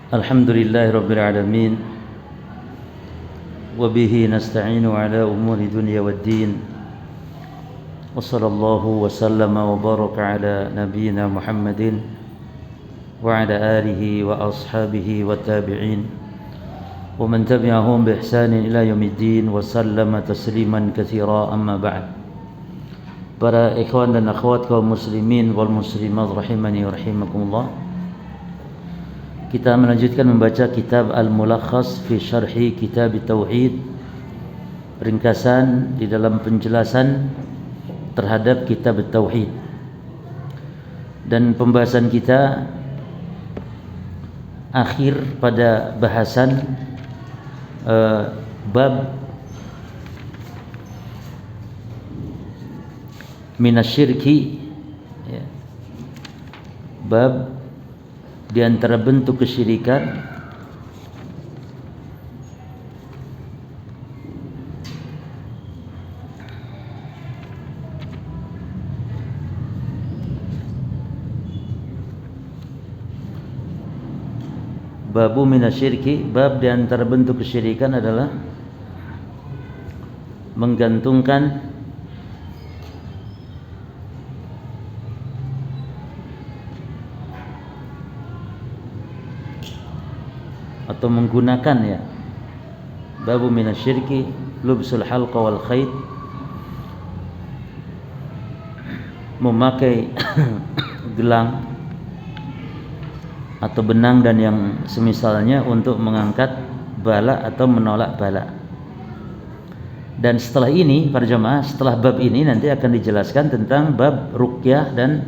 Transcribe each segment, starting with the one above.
Alhamdulillahi Rabbil Alamin. Wabihi nasta'inu ala umuri dunia wad din. Wa sallallahu wa sallama wa baraka ala nabiyyina Muhammadin wa ala alihi wa ashabihi wa tabi'in wa man tabi'ahum bi ihsanin ila yaumiddin wa sallama tasliman katsira, amma ba'd. Para ikhwan dan akhwat kaum muslimin wal muslimat rahimani wa rahimakumullah. Kita melanjutkan membaca kitab Al-Mulakhas fi Syarhi Kitab Tauhid, ringkasan di dalam penjelasan terhadap kitab Tauhid. Dan pembahasan kita akhir pada bahasan bab minasyirki, ya. Bab di antara bentuk kesyirikan babu minasyirki, bab di antara bentuk kesyirikan adalah menggantungkan atau menggunakan, ya, babu minasyirki lubsul halqa wal khayt, memakai gelang atau benang dan yang semisalnya untuk mengangkat bala atau menolak bala. Dan setelah ini para jamaah, setelah bab ini nanti akan dijelaskan tentang bab ruqyah dan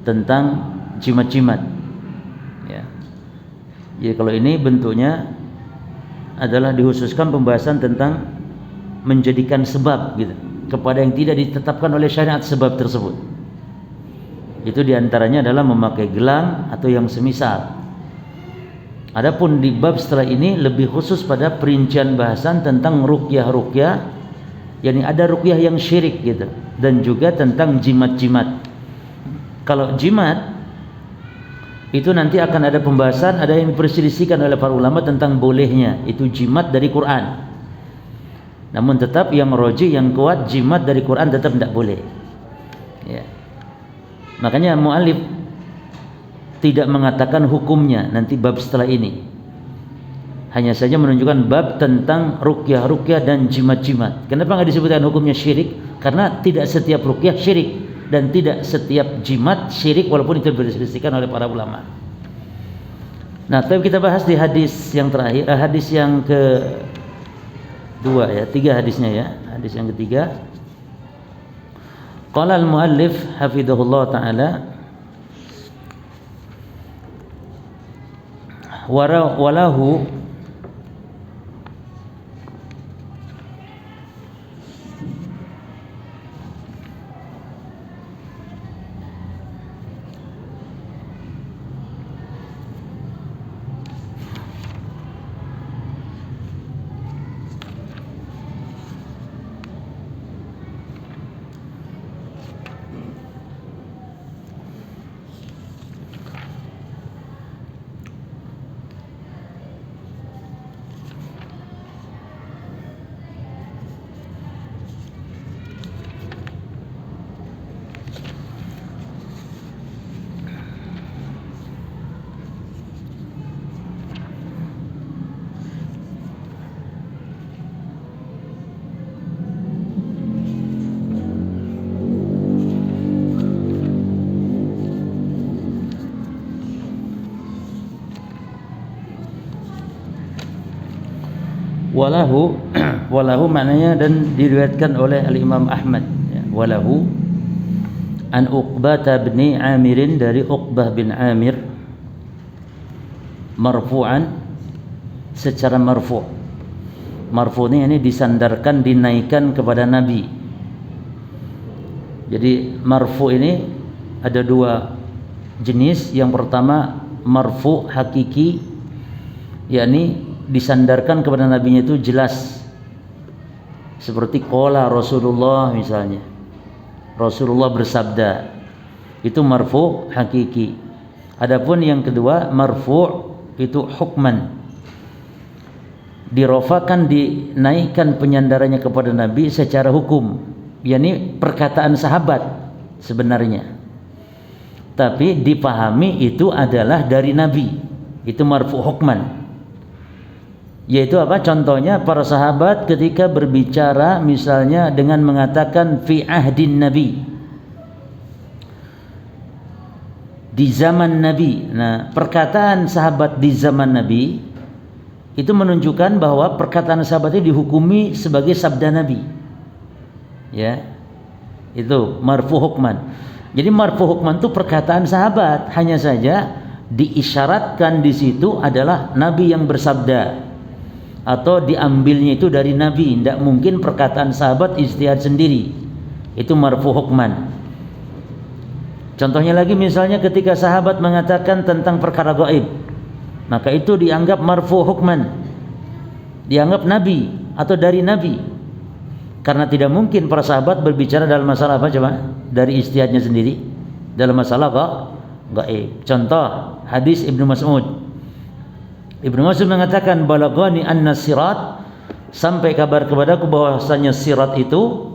tentang jimat-jimat. Ya, kalau ini bentuknya adalah dikhususkan pembahasan tentang menjadikan sebab, gitu, kepada yang tidak ditetapkan oleh syariat sebab tersebut. Itu diantaranya adalah memakai gelang atau yang semisal. Adapun di bab setelah ini lebih khusus pada perincian bahasan tentang ruqyah-ruqyah, yakni ada ruqyah yang syirik, gitu, dan juga tentang jimat-jimat. Kalau jimat itu nanti akan ada pembahasan, ada yang diperselisihkan oleh para ulama tentang bolehnya itu jimat dari Quran. Namun tetap yang rajih, yang kuat, jimat dari Quran tetap tidak boleh, ya. Makanya mu'alif tidak mengatakan hukumnya nanti bab setelah ini, hanya saja menunjukkan bab tentang ruqyah-ruqyah dan jimat-jimat. Kenapa nggak disebutkan hukumnya syirik? Karena tidak setiap ruqyah syirik dan tidak setiap jimat syirik, walaupun itu diperselisihkan oleh para ulama. Nah, tapi kita bahas di hadis yang terakhir, hadis yang kedua, ya, 3 hadisnya, ya. Hadis yang ketiga. Qala al-muallif hafidhahullah ta'ala walahu walahu maknanya dan diriwayatkan oleh al-Imam Ahmad, ya. Walahu an Uqbah bin Amir, dari Uqbah bin Amir, marfu'an, secara marfu'. Marfu'nya ini disandarkan, dinaikkan kepada Nabi. Jadi marfu' ini ada 2 jenis. Yang pertama marfu' hakiki, yakni disandarkan kepada nabinya itu jelas, seperti qala Rasulullah misalnya, Rasulullah bersabda, itu marfu hakiki. Adapun yang kedua marfu itu hukman. Dirofakan, dinaikkan penyandarannya kepada Nabi secara hukum, yakni perkataan sahabat sebenarnya, tapi dipahami itu adalah dari Nabi, itu marfu hukman. Yaitu apa? Contohnya para sahabat ketika berbicara misalnya dengan mengatakan fi ahdin Nabi, di zaman Nabi. Nah, perkataan sahabat di zaman Nabi itu menunjukkan bahwa perkataan sahabat itu dihukumi sebagai sabda Nabi. Ya. Itu marfu hukman. Jadi marfu hukman itu perkataan sahabat, hanya saja diisyaratkan di situ adalah Nabi yang bersabda atau diambilnya itu dari Nabi. Tidak mungkin perkataan sahabat ijtihad sendiri. Itu marfu hukman. Contohnya lagi misalnya ketika sahabat mengatakan tentang perkara gaib, maka itu dianggap marfu hukman, dianggap Nabi atau dari Nabi, karena tidak mungkin para sahabat berbicara dalam masalah apa coba? Dari ijtihadnya sendiri dalam masalah gaib. Contoh hadis Ibnu Mas'ud. Ibnu Mas'ud mengatakan balagani anna sirat, sampai kabar kepadaku bahwasanya sirat itu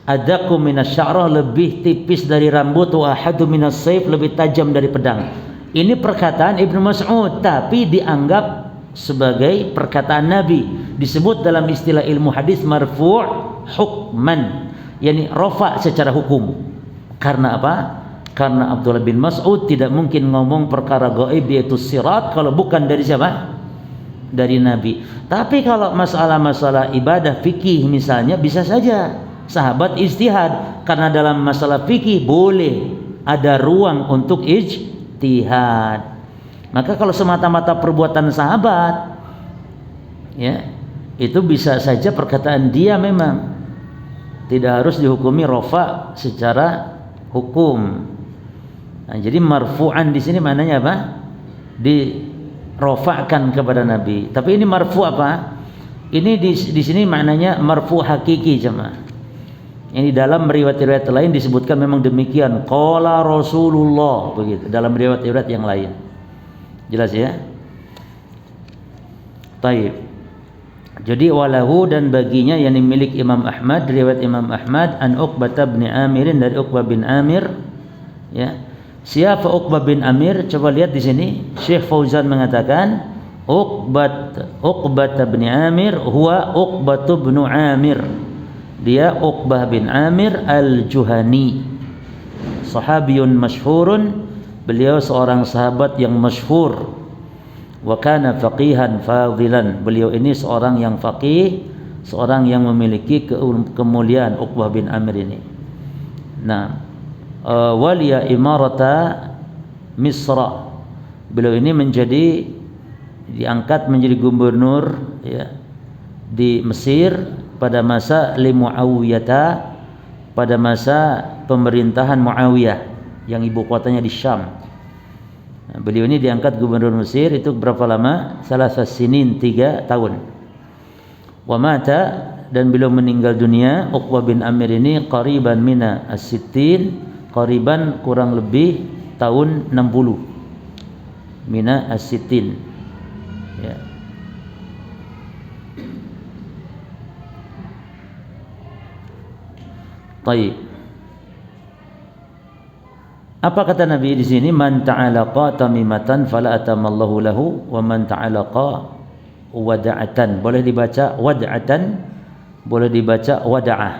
adaku minas sya'rah, lebih tipis dari rambut, wa ahadu minas sayf, lebih tajam dari pedang. Ini perkataan Ibnu Mas'ud tapi dianggap sebagai perkataan Nabi, disebut dalam istilah ilmu hadis marfu' hukman, yakni rafa secara hukum. Karena apa? Karena Abdullah bin Mas'ud tidak mungkin ngomong perkara gaib yaitu sirat kalau bukan dari siapa? Dari Nabi. Tapi kalau masalah-masalah ibadah fikih misalnya bisa saja sahabat ijtihad, karena dalam masalah fikih boleh ada ruang untuk ijtihad. Maka kalau semata-mata perbuatan sahabat, ya, itu bisa saja perkataan dia memang tidak harus dihukumi rafa secara hukum. Nah, jadi marfu'an di sini maknanya apa? Dirofa'kan kepada Nabi. Tapi ini marfu' apa? Ini di sini maknanya marfu' hakiki jemaah. Ini dalam riwayat-riwayat lain disebutkan memang demikian. Qala Rasulullah, begitu dalam riwayat-riwayat yang lain. Jelas ya? Taib. Jadi walahu, dan baginya yang milik Imam Ahmad, riwayat Imam Ahmad an Uqbah bin Amir, dari Uqbah bin Amir. Ya. Siapa Uqbah bin Amir? Coba lihat di sini. Syekh Fauzan mengatakan Uqbah bin Amir huwa Uqbah bin Amir. Dia Uqbah bin Amir al-Juhani, sahabiyun masyhurun, beliau seorang sahabat yang masyhur. Wa kana faqihan fadilan, beliau ini seorang yang faqih, seorang yang memiliki kemuliaan. Uqbah bin Amir ini. Nah, waliya imarata Misra, beliau ini diangkat menjadi gubernur, ya, di Mesir pada masa Muawiyah, pada masa pemerintahan Muawiyah yang ibu kotanya di Syam. Nah, beliau ini diangkat gubernur Mesir itu berapa lama? 3 tahun. Wa mata, dan beliau meninggal dunia Uqbah bin Amir ini qariban mina as-sittin, qariban kurang lebih tahun 60. Mina as-sittin. Ya. Baik. Apa kata Nabi di sini? Man ta'alaqa tamimatan fala atamallahu lahu, wa man ta'alaqa wada'atan. Boleh dibaca wada'atan, boleh dibaca wada'ah.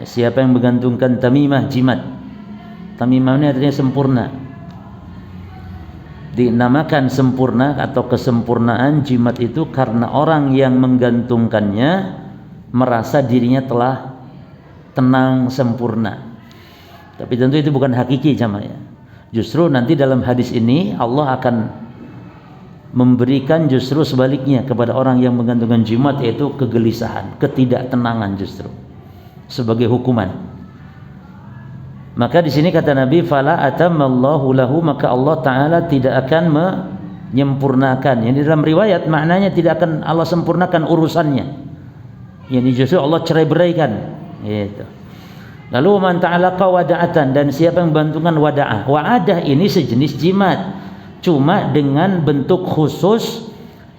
Siapa yang menggantungkan tamimah, jimat. Tamimah ini artinya sempurna. Dinamakan sempurna atau kesempurnaan jimat itu karena orang yang menggantungkannya merasa dirinya telah tenang sempurna. Tapi tentu itu bukan hakiki jamaah. Justru nanti dalam hadis ini Allah akan memberikan justru sebaliknya kepada orang yang menggantungkan jimat, yaitu kegelisahan, ketidaktenangan justru sebagai hukuman. Maka di sini kata Nabi fala atamallahu lahu, maka Allah taala tidak akan menyempurnakan. Yang di dalam riwayat maknanya tidak akan Allah sempurnakan urusannya. Yang justru Allah cerai beraikan. Gitu. Lalu man ta'alaqa wada'atan, dan siapa yang membantukan wada'ah. Wa'adah ini sejenis jimat, cuma dengan bentuk khusus,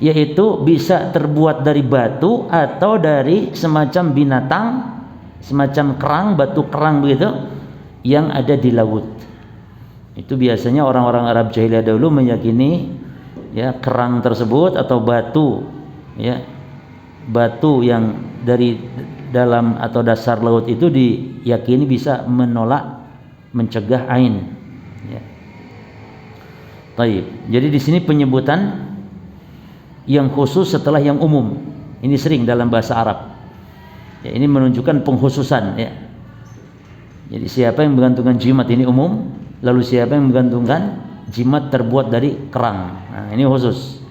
yaitu bisa terbuat dari batu atau dari semacam binatang, semacam kerang, batu kerang begitu, yang ada di laut. Itu biasanya orang-orang Arab jahiliyah dahulu meyakini ya kerang tersebut atau batu, ya batu yang dari dalam atau dasar laut itu diyakini bisa menolak, mencegah ain. Ya. Taib. Jadi di sini penyebutan yang khusus setelah yang umum. Ini sering dalam bahasa Arab. Ya, ini menunjukkan pengkhususan. Ya. Jadi siapa yang menggantungkan jimat ini umum, lalu siapa yang menggantungkan jimat terbuat dari kerang. Nah, ini khusus.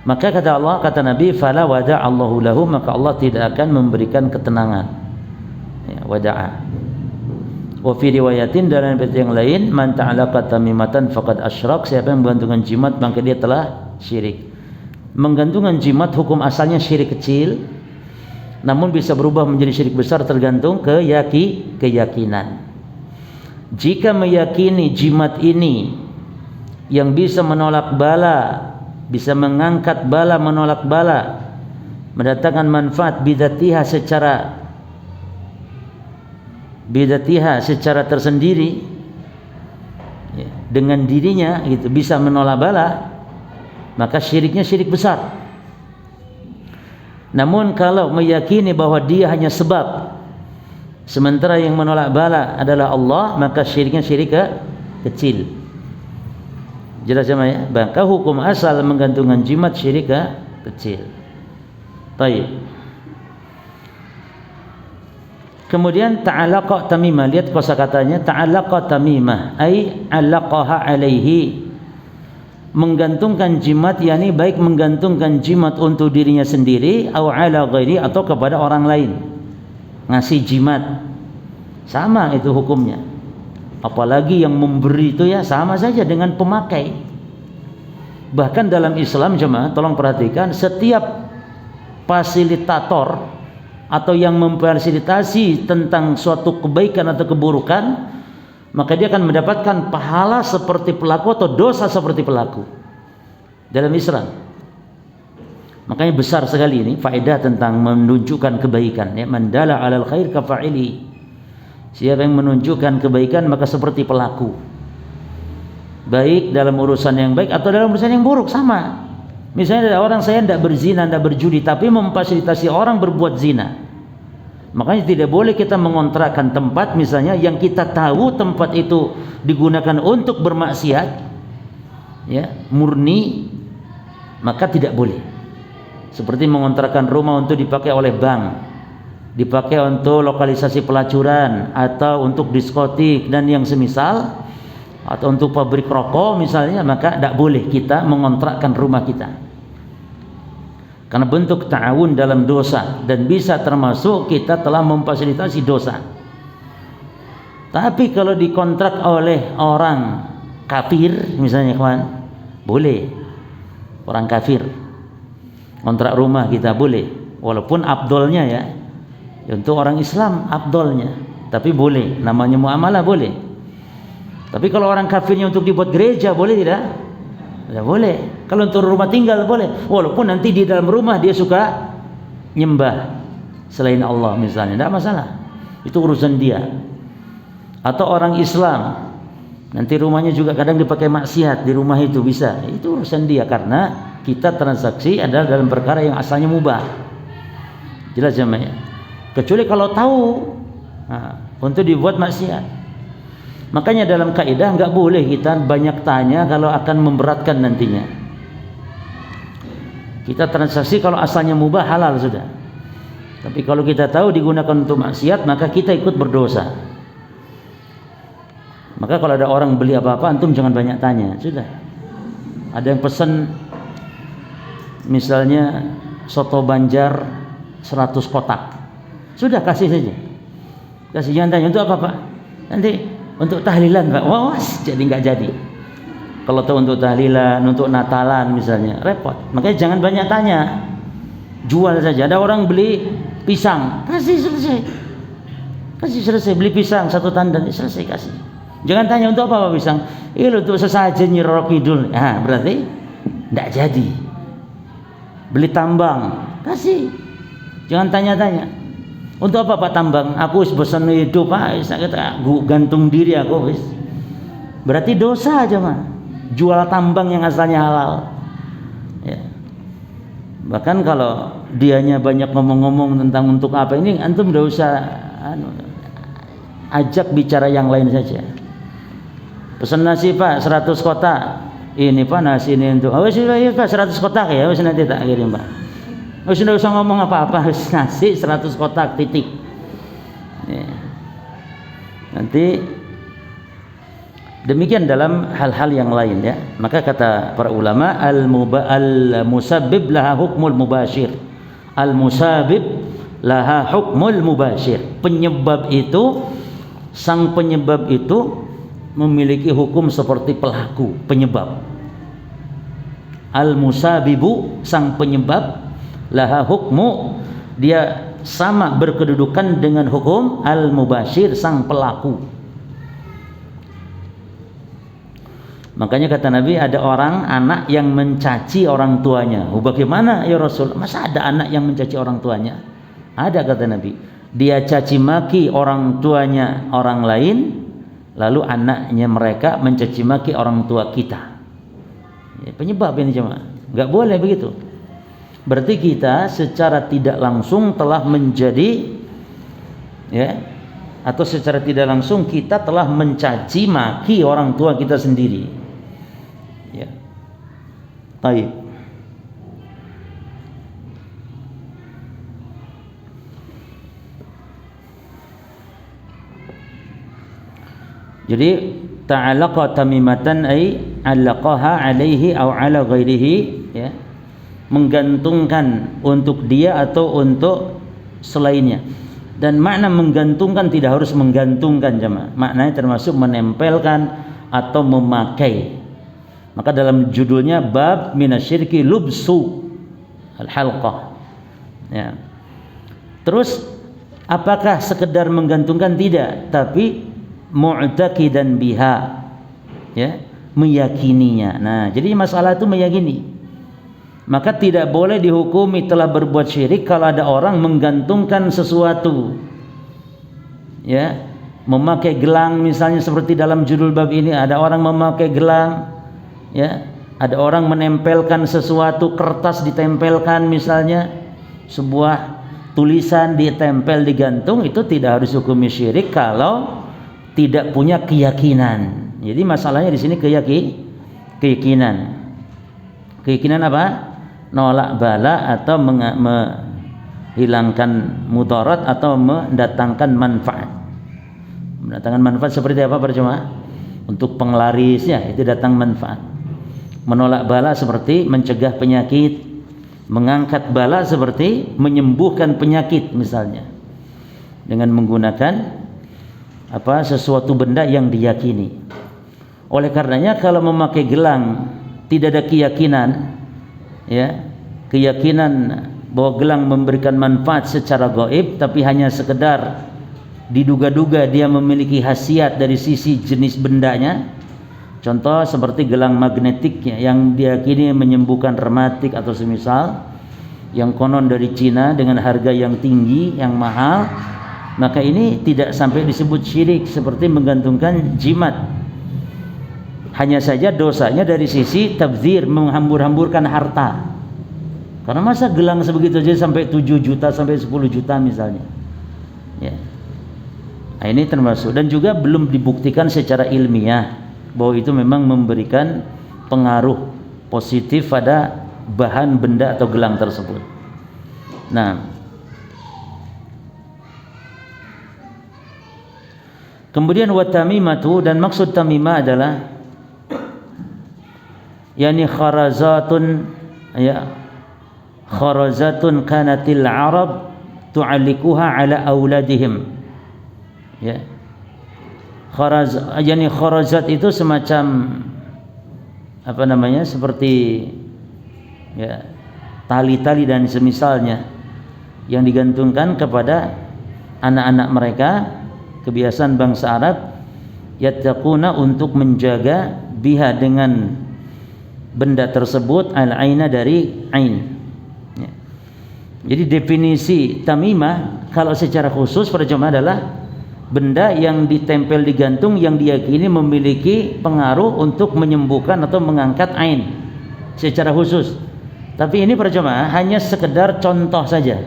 Maka kata Allah, kata Nabi, fala wada'allahu lahu, maka Allah tidak akan memberikan ketenangan. Ya, wada'a. Wa fi riwayatin, dalam riwayat yang lain, man ta'alaqa tamimatan faqad asyrak, siapa yang menggantungkan jimat maka dia telah syirik. Menggantungkan jimat hukum asalnya syirik kecil, namun bisa berubah menjadi syirik besar tergantung keyakinan. Jika meyakini jimat ini yang bisa menolak bala, bisa mengangkat bala, menolak bala, mendatangkan manfaat bidatiha secara tersendiri, ya, dengan dirinya gitu bisa menolak bala, maka syiriknya syirik besar. Namun kalau meyakini bahwa dia hanya sebab, sementara yang menolak bala adalah Allah, maka syiriknya syirik kecil. Jelas ya? Maka hukum asal menggantungkan jimat syirik kecil. Baik. Kemudian ta'alaqa tamimah, lihat kosakatanya, ta'alaqa tamimah ai alaqaha alaihi, menggantungkan jimat, yakni baik menggantungkan jimat untuk dirinya sendiri atau ala ghairi, atau kepada orang lain. Ngasih jimat sama itu hukumnya. Apalagi yang memberi itu ya sama saja dengan pemakai. Bahkan dalam Islam jemaah, tolong perhatikan, setiap fasilitator atau yang memfasilitasi tentang suatu kebaikan atau keburukan, maka dia akan mendapatkan pahala seperti pelaku atau dosa seperti pelaku dalam Islam. Makanya besar sekali ini faedah tentang menunjukkan kebaikan, ya, mandala alal khair kafa'ili. Siapa yang menunjukkan kebaikan maka seperti pelaku, baik dalam urusan yang baik atau dalam urusan yang buruk, sama. Misalnya ada orang, saya tidak berzina, tidak berjudi, tapi memfasilitasi orang berbuat zina. Makanya tidak boleh kita mengontrakkan tempat misalnya yang kita tahu tempat itu digunakan untuk bermaksiat, ya, murni, maka tidak boleh. Seperti mengontrakkan rumah untuk dipakai oleh bank, dipakai untuk lokalisasi pelacuran atau untuk diskotik dan yang semisal, atau untuk pabrik rokok misalnya, maka tidak boleh kita mengontrakkan rumah kita, karena bentuk ta'awun dalam dosa dan bisa termasuk kita telah memfasilitasi dosa. Tapi kalau dikontrak oleh orang kafir misalnya, kawan, boleh. Orang kafir kontrak rumah kita boleh, walaupun abdolnya ya untuk orang Islam abdolnya, tapi boleh, namanya muamalah boleh. Tapi kalau orang kafirnya untuk dibuat gereja boleh tidak? Tidak boleh. Kalau untuk rumah tinggal boleh, walaupun nanti di dalam rumah dia suka nyembah selain Allah misalnya, tidak masalah, itu urusan dia. Atau orang Islam nanti rumahnya juga kadang dipakai maksiat di rumah itu, bisa, itu urusan dia, karena kita transaksi adalah dalam perkara yang asalnya mubah. Jelas jemaah? Kecuali kalau tahu untuk dibuat maksiat. Makanya dalam kaidah enggak boleh kita banyak tanya kalau akan memberatkan nantinya. Kita transaksi kalau asalnya mubah, halal sudah. Tapi kalau kita tahu digunakan untuk maksiat, maka kita ikut berdosa. Maka kalau ada orang beli apa-apa, antum jangan banyak tanya, sudah. Ada yang pesan misalnya soto Banjar 100 kotak, sudah kasih saja, kasih, jangan tanya untuk apa Pak, nanti untuk tahlilan Pak, jadi nggak jadi. Kalau tahu untuk tahlilan, untuk Natalan misalnya, repot. Makanya jangan banyak tanya, jual saja. Ada orang beli pisang, kasih, selesai. Kasih selesai, beli pisang 1 tandan, selesai kasih. Jangan tanya untuk apa pisang. Untuk sesajen Nyi Roro Kidul. Nah, berarti tidak jadi. Beli tambang, kasih. Jangan tanya-tanya. Untuk apa Pak tambang? Aku wis bosan hidup Pak, gantung diri aku wis. Berarti dosa aja mah. Jual tambang yang asalnya halal. Ya. Bahkan kalau dianya banyak ngomong-ngomong tentang untuk apa ini, antum udah usah ajak bicara yang lain saja. Pesan nasi Pak 100 kotak. Ini Pak nasi ini untuk. Oh sudah ya Pak 100 kotak ya. Wis nanti tak kirim Pak. Wis enggak usah ngomong apa-apa, wis nasi 100 kotak titik. Ya. Nanti demikian dalam hal-hal yang lain ya. Maka kata para ulama al-musabbib laha hukmul mubashir. Al-musabbib laha hukmul mubashir. Sang penyebab itu memiliki hukum seperti pelaku penyebab. Al-musabibu sang penyebab, laha hukmu dia sama berkedudukan dengan hukum al-mubashir sang pelaku. Makanya kata Nabi, ada orang anak yang mencaci orang tuanya. Bagaimana ya Rasul? Masa ada anak yang mencaci orang tuanya? Ada kata Nabi. Dia caci maki orang tuanya orang lain, lalu anaknya mereka mencaci maki orang tua kita. Ya, penyebab ini cuma nggak boleh begitu. Berarti kita secara tidak langsung telah menjadi ya, atau secara tidak langsung kita telah mencaci maki orang tua kita sendiri. Ya. Baik. Jadi ta'alaqa tamimatan ay 'allaqaha 'alaihi aw 'ala ghairihi ya. Menggantungkan untuk dia atau untuk selainnya. Dan makna menggantungkan tidak harus menggantungkan jemaah. Maknanya termasuk menempelkan atau memakai. Maka dalam judulnya bab minasyirki lubsu al-halqah. Ya. Terus apakah sekedar menggantungkan? Tidak, tapi mu'taqidan biha ya, meyakininya. Nah, jadi masalah itu meyakini. Maka tidak boleh dihukumi telah berbuat syirik kalau ada orang menggantungkan sesuatu. Ya, memakai gelang misalnya seperti dalam judul bab ini, ada orang memakai gelang ya, ada orang menempelkan sesuatu, kertas ditempelkan misalnya, sebuah tulisan ditempel digantung, itu tidak harus hukumi syirik kalau tidak punya keyakinan. Jadi masalahnya di sini keyakinan. Keyakinan apa? Nolak bala atau menghilangkan mudarat atau mendatangkan manfaat. Mendatangkan manfaat seperti apa percuma? Untuk penglarisnya itu datang manfaat. Menolak bala seperti mencegah penyakit, mengangkat bala seperti menyembuhkan penyakit misalnya. Dengan menggunakan sesuatu benda yang diyakini. Oleh karenanya kalau memakai gelang tidak ada keyakinan ya, keyakinan bahwa gelang memberikan manfaat secara gaib, tapi hanya sekedar diduga-duga dia memiliki khasiat dari sisi jenis bendanya. Contoh seperti gelang magnetiknya yang diyakini menyembuhkan rematik atau semisal, yang konon dari Cina dengan harga yang tinggi, yang mahal. Maka ini tidak sampai disebut syirik seperti menggantungkan jimat. Hanya saja dosanya dari sisi tabdzir, menghambur-hamburkan harta. Karena masa gelang sebegitu aja sampai 7 juta sampai 10 juta misalnya. Ya. Nah, ini termasuk, dan juga belum dibuktikan secara ilmiah bahwa itu memang memberikan pengaruh positif pada bahan benda atau gelang tersebut. Nah, kemudian watamimatu, dan maksud tamimah adalah yani kharazatun ya, kharazatun kanatil arab tu'allikuha ala auladihim ya. Yani kharazat itu semacam seperti ya, tali-tali dan semisalnya yang digantungkan kepada anak-anak mereka kebiasaan bangsa Arab, yattaquna untuk menjaga biha dengan benda tersebut al-aina dari ain. Ya. Jadi definisi tamimah kalau secara khusus para jemaah adalah benda yang ditempel di gantung yang diyakini memiliki pengaruh untuk menyembuhkan atau mengangkat ain secara khusus. Tapi ini para jemaah hanya sekedar contoh saja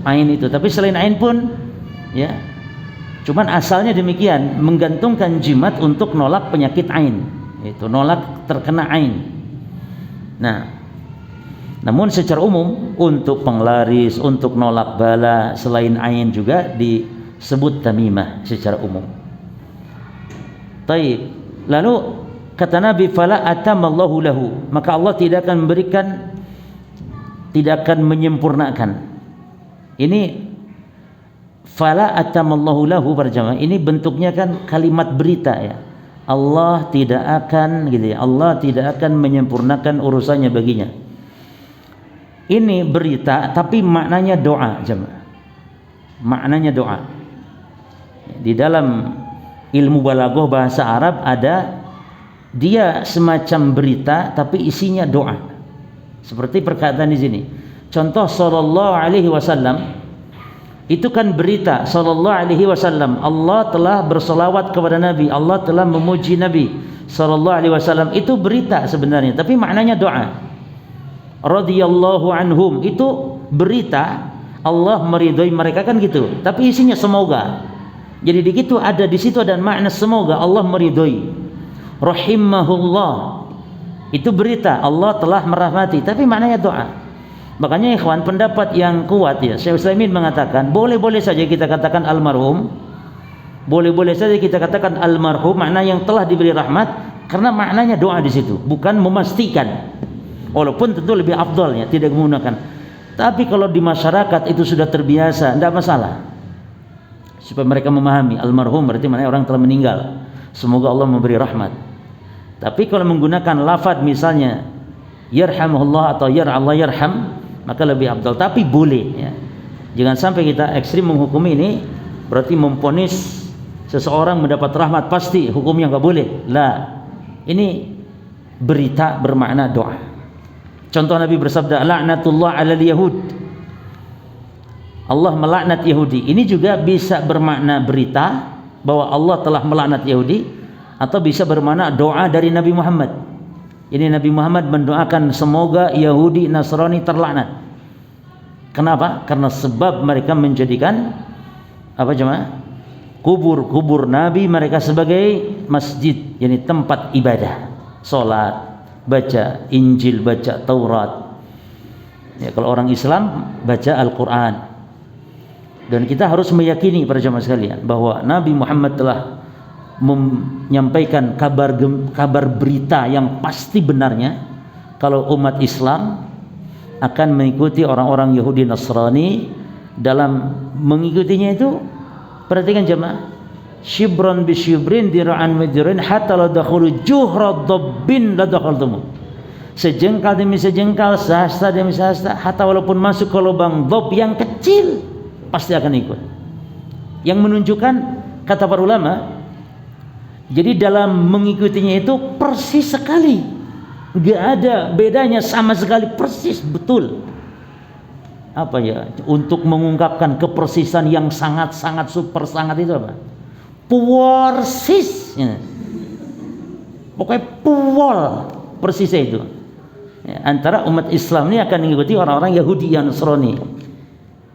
ain itu. Tapi selain ain pun ya, cuman asalnya demikian, menggantungkan jimat untuk nolak penyakit ain, itu nolak terkena ain. Nah, namun secara umum untuk penglaris, untuk nolak bala selain ain juga disebut tamimah secara umum. Taib. Lalu kata Nabi, fala atamallahu lahu, maka Allah tidak akan memberikan, tidak akan menyempurnakan. Ini fala atamallahu lahu para jamaah, ini bentuknya kan kalimat berita ya. Allah tidak akan gitu ya, Allah tidak akan menyempurnakan urusannya baginya. Ini berita tapi maknanya doa jemaah. Maknanya doa. Di dalam ilmu balaghah bahasa Arab ada dia semacam berita tapi isinya doa. Seperti perkataan di sini. Contoh sallallahu alaihi wasallam itu kan berita sallallahu alaihi wasallam. Allah telah berselawat kepada Nabi, Allah telah memuji Nabi sallallahu alaihi wasallam. Itu berita sebenarnya tapi maknanya doa. Radhiyallahu anhum itu berita Allah meridhoi mereka kan gitu. Tapi isinya semoga. Jadi di situ ada makna semoga Allah meridhoi. Rahimahullah itu berita Allah telah merahmati tapi maknanya doa. Makanya ikhwan, pendapat yang kuat ya, Syekh Utsaimin mengatakan boleh-boleh saja kita katakan almarhum, boleh-boleh saja kita katakan almarhum, makna yang telah diberi rahmat, karena maknanya doa di situ, bukan memastikan. Walaupun tentu lebih afdalnya tidak menggunakan. Tapi kalau di masyarakat itu sudah terbiasa, tidak masalah. Supaya mereka memahami almarhum berarti maknanya orang telah meninggal. Semoga Allah memberi rahmat. Tapi kalau menggunakan lafaz misalnya yarhamullah atau Allah yarham, maka lebih afdal. Tapi boleh ya. Jangan sampai kita ekstrim menghukumi ini berarti memponis seseorang mendapat rahmat pasti hukumnya enggak boleh. Lah. Ini berita bermakna doa. Contoh Nabi bersabda laknatullah 'alal yahud. Allah melaknat Yahudi. Ini juga bisa bermakna berita bahwa Allah telah melaknat Yahudi, atau bisa bermakna doa dari Nabi Muhammad. Ini Nabi Muhammad mendoakan semoga Yahudi Nasrani terlaknat. Kenapa? Karena sebab mereka menjadikan apa jemaah? Kubur-kubur Nabi mereka sebagai masjid, yakni tempat ibadah, salat, baca Injil, baca Taurat. Ya, kalau orang Islam baca Al-Quran. Dan kita harus meyakini para jemaah sekalian bahwa Nabi Muhammad telah menyampaikan kabar berita yang pasti benarnya kalau umat Islam akan mengikuti orang-orang Yahudi Nasrani. Dalam mengikutinya itu perhatikan jemaah, shibran bi shibrin dira'an midrin hatta la dakhulu juhra dabbin la dakhaltum. Sejengkal demi sejengkal, sehasta demi sehasta, hatta walaupun masuk ke lubang dhab yang kecil pasti akan ikut. Yang menunjukkan kata para ulama, jadi dalam mengikutinya itu persis sekali, nggak ada bedanya sama sekali, persis betul. Apa ya, untuk mengungkapkan kepersisan yang sangat-sangat super sangat itu apa? Persis, ya. Pokoknya puol persisnya itu. Ya, antara umat Islam ini akan mengikuti orang-orang Yahudi yang Nasrani.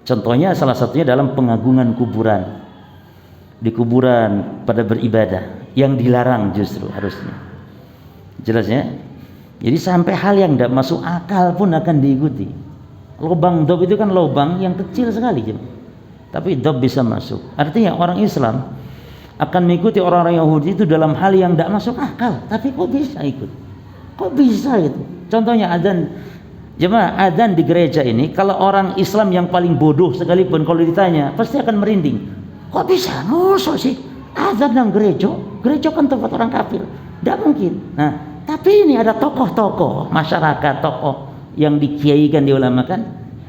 Contohnya salah satunya dalam pengagungan kuburan. Di kuburan pada beribadah yang dilarang justru harusnya. Jelas ya? Jadi sampai hal yang tidak masuk akal pun akan diikuti. Lubang dob itu kan lubang yang kecil sekali, tapi dob bisa masuk. Artinya orang Islam akan mengikuti orang-orang Yahudi itu dalam hal yang tidak masuk akal, tapi kok bisa ikut? Kok bisa itu? Contohnya adzan. Jemaah, adzan di gereja ini kalau orang Islam yang paling bodoh sekalipun kalau ditanya pasti akan merinding. Kok bisa? Mosok sih adzan nang gereja? Gereja kan tempat orang kafir. Tidak mungkin. Nah, tapi ini ada tokoh-tokoh masyarakat, tokoh yang dikiaikan, diulamakan,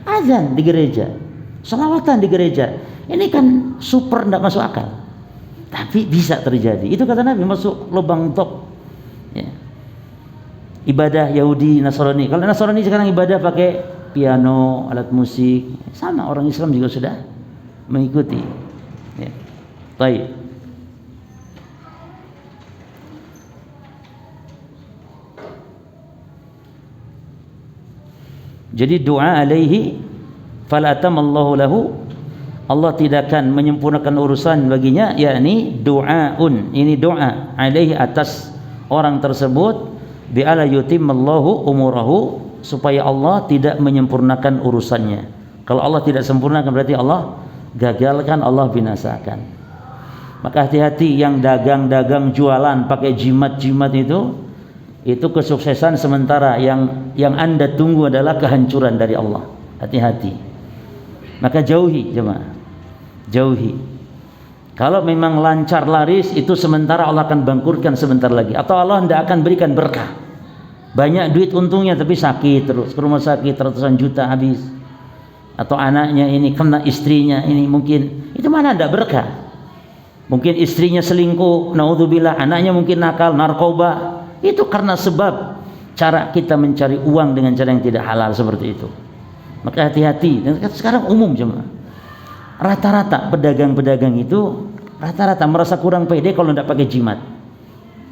azan di gereja. Selawatan di gereja. Ini kan super tidak masuk akal. Tapi bisa terjadi. Itu kata Nabi, masuk lubang top. Ya. Ibadah Yahudi, Nasrani. Kalau Nasrani sekarang ibadah pakai piano, alat musik. Sama, orang Islam juga sudah mengikuti. Ya. Baik. Jadi doa alaihi falatamallahu lahu, Allah tidak akan menyempurnakan urusan baginya, yakni doaun, ini doa alaihi atas orang tersebut, bi ala yutimmallahu umurahu, supaya Allah tidak menyempurnakan urusannya. Kalau Allah tidak sempurnakan berarti Allah gagalkan, Allah binasakan. Maka hati-hati yang dagang-dagang jualan pakai jimat-jimat itu kesuksesan sementara, yang Anda tunggu adalah kehancuran dari Allah. Hati-hati. Maka jauhi jemaah. Jauhi. Kalau memang lancar laris itu sementara, Allah akan bangkrutkan sebentar lagi, atau Allah tidak akan berikan berkah. Banyak duit untungnya tapi sakit terus, ke rumah sakit ratusan juta habis. Atau anaknya ini kena istrinya ini, mungkin itu mana ada berkah. Mungkin istrinya selingkuh, naudzubillah, anaknya mungkin nakal, narkoba. Itu karena sebab cara kita mencari uang dengan cara yang tidak halal seperti itu. Maka hati-hati. Dan sekarang umum jemaah, rata-rata pedagang-pedagang itu rata-rata merasa kurang pede kalau tidak pakai jimat,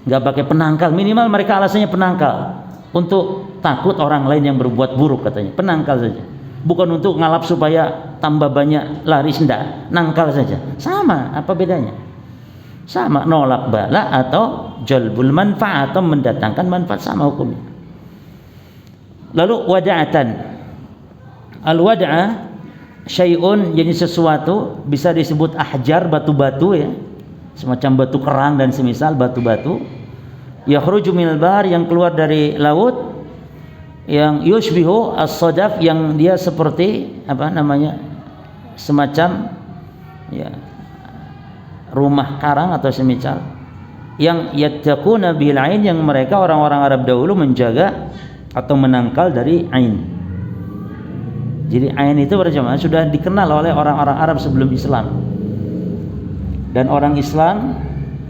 nggak pakai penangkal. Minimal mereka alasannya penangkal, untuk takut orang lain yang berbuat buruk katanya. Penangkal saja, bukan untuk ngalap supaya tambah banyak laris, enggak, nangkal saja. Sama, apa bedanya? Sama, nolak bala atau jalbul manfaat, atau mendatangkan manfaat, sama hukumnya. Lalu wada'atan, al-wada'ah syai'un, jadi sesuatu, bisa disebut ahjar, batu-batu ya, semacam batu kerang dan semisal batu-batu, yakhruju minal bahr, yang keluar dari laut, yang yushbihu as-sadaf, yang dia seperti apa namanya, semacam ya rumah karang atau semisal, yang yattaquna bil ain, yang mereka orang-orang Arab dahulu menjaga atau menangkal dari ain. Jadi ain itu berjamaah sudah dikenal oleh orang-orang Arab sebelum Islam. Dan orang Islam,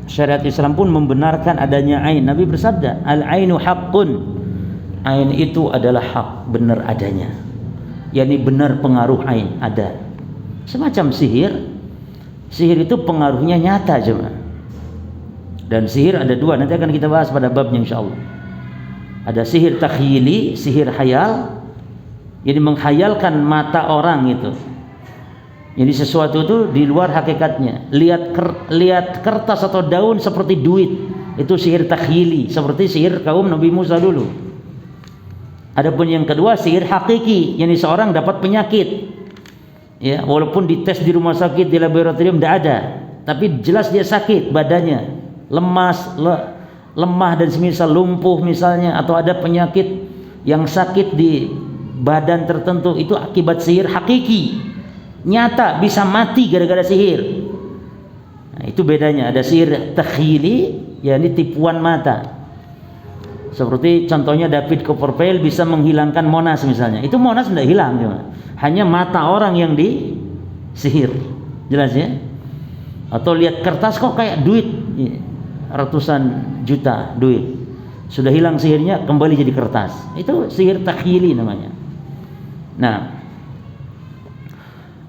syariat Islam pun membenarkan adanya ain. Nabi bersabda, al-ainu haqqun. Ain itu adalah hak, benar adanya. Yani benar pengaruh ain ada. Semacam sihir. Sihir itu pengaruhnya nyata jemaah. Dan sihir ada dua, nanti akan kita bahas pada babnya insyaallah. Ada sihir takhyili, sihir khayal. Jadi menghayalkan mata orang itu. Jadi sesuatu itu di luar hakikatnya. Lihat kertas atau daun seperti duit, itu sihir takhyili, seperti sihir kaum Nabi Musa dulu. Adapun yang kedua sihir hakiki, yani seorang dapat penyakit. Ya, walaupun dites di rumah sakit, di laboratorium tidak ada, tapi jelas dia sakit badannya, lemas, lemah dan semisal, lumpuh misalnya, atau ada penyakit yang sakit di badan tertentu, itu akibat sihir hakiki, nyata, bisa mati gara-gara sihir. Nah, itu bedanya. Ada sihir takhyili, yakni tipuan mata. Seperti contohnya David Copperfield bisa menghilangkan Monas misalnya. Itu Monas tidak hilang cuma, hanya mata orang yang disihir. Jelas ya? Atau lihat kertas kok kayak duit, ratusan juta duit, sudah hilang sihirnya, kembali jadi kertas. Itu sihir takhyili namanya. Nah,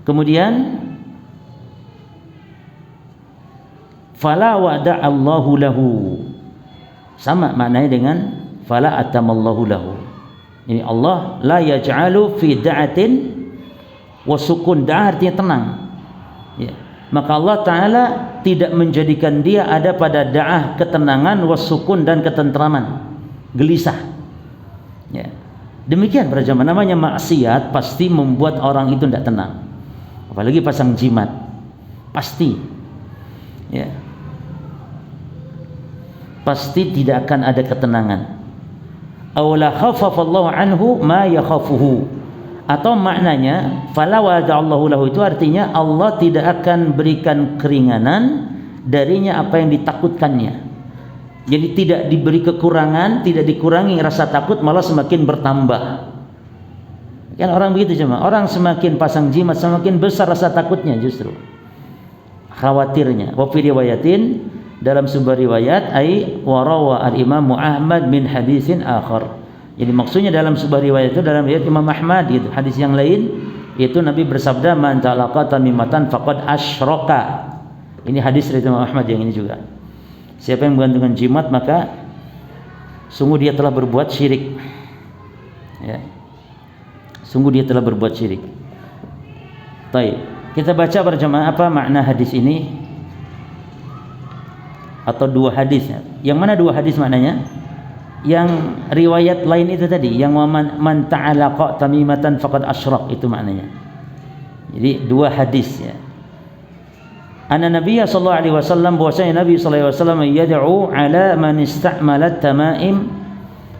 kemudian fala wada'allahu lahu, sama maknanya dengan fala atamallahu lahu. Ini Allah la yaj'alu fi da'atin wa sukun, da' artinya tenang ya. Maka Allah Ta'ala tidak menjadikan dia ada pada da'ah, ketenangan, wasukun, dan ketentraman, gelisah ya. Demikian para jamaah, namanya maksiat pasti membuat orang itu tidak tenang, apalagi pasang jimat, pasti ya, pasti tidak akan ada ketenangan. Awla khafafallahu anhu ma yakhafuhu, atau maknanya fala wada'allahu lahu, itu artinya Allah tidak akan berikan keringanan darinya apa yang ditakutkannya. Jadi tidak diberi kekurangan, tidak dikurangi rasa takut, malah semakin bertambah Kan orang begitu cuma. Orang semakin pasang jimat semakin besar rasa takutnya justru. Khawatirnya. Wa fi riwayatin, dalam sebuah riwayat, ai warawa al-Imam Ahmad min hadisin akhar. Jadi maksudnya dalam sebuah riwayat itu dalam riwayat Imam Ahmad gitu. Hadis yang lain itu Nabi bersabda man talaqa tamimatan faqad asyraka. Ini hadis dari Imam Ahmad yang ini juga. Siapa yang menggantungkan jimat maka sungguh dia telah berbuat syirik. Ya. Sungguh dia telah berbuat syirik. Baik, kita baca berjamaah apa makna hadis ini atau dua hadis. Yang mana dua hadis maknanya? Yang riwayat lain itu tadi, yang man ta'alaqa tamimatan faqad asyrak, itu maknanya. Jadi dua hadis ya. Anna Nabiya sallallahu alaihi wasallam, bahwasanya Nabi sallallahu alaihi wasallam yad'u ala man ista'malat tamaim.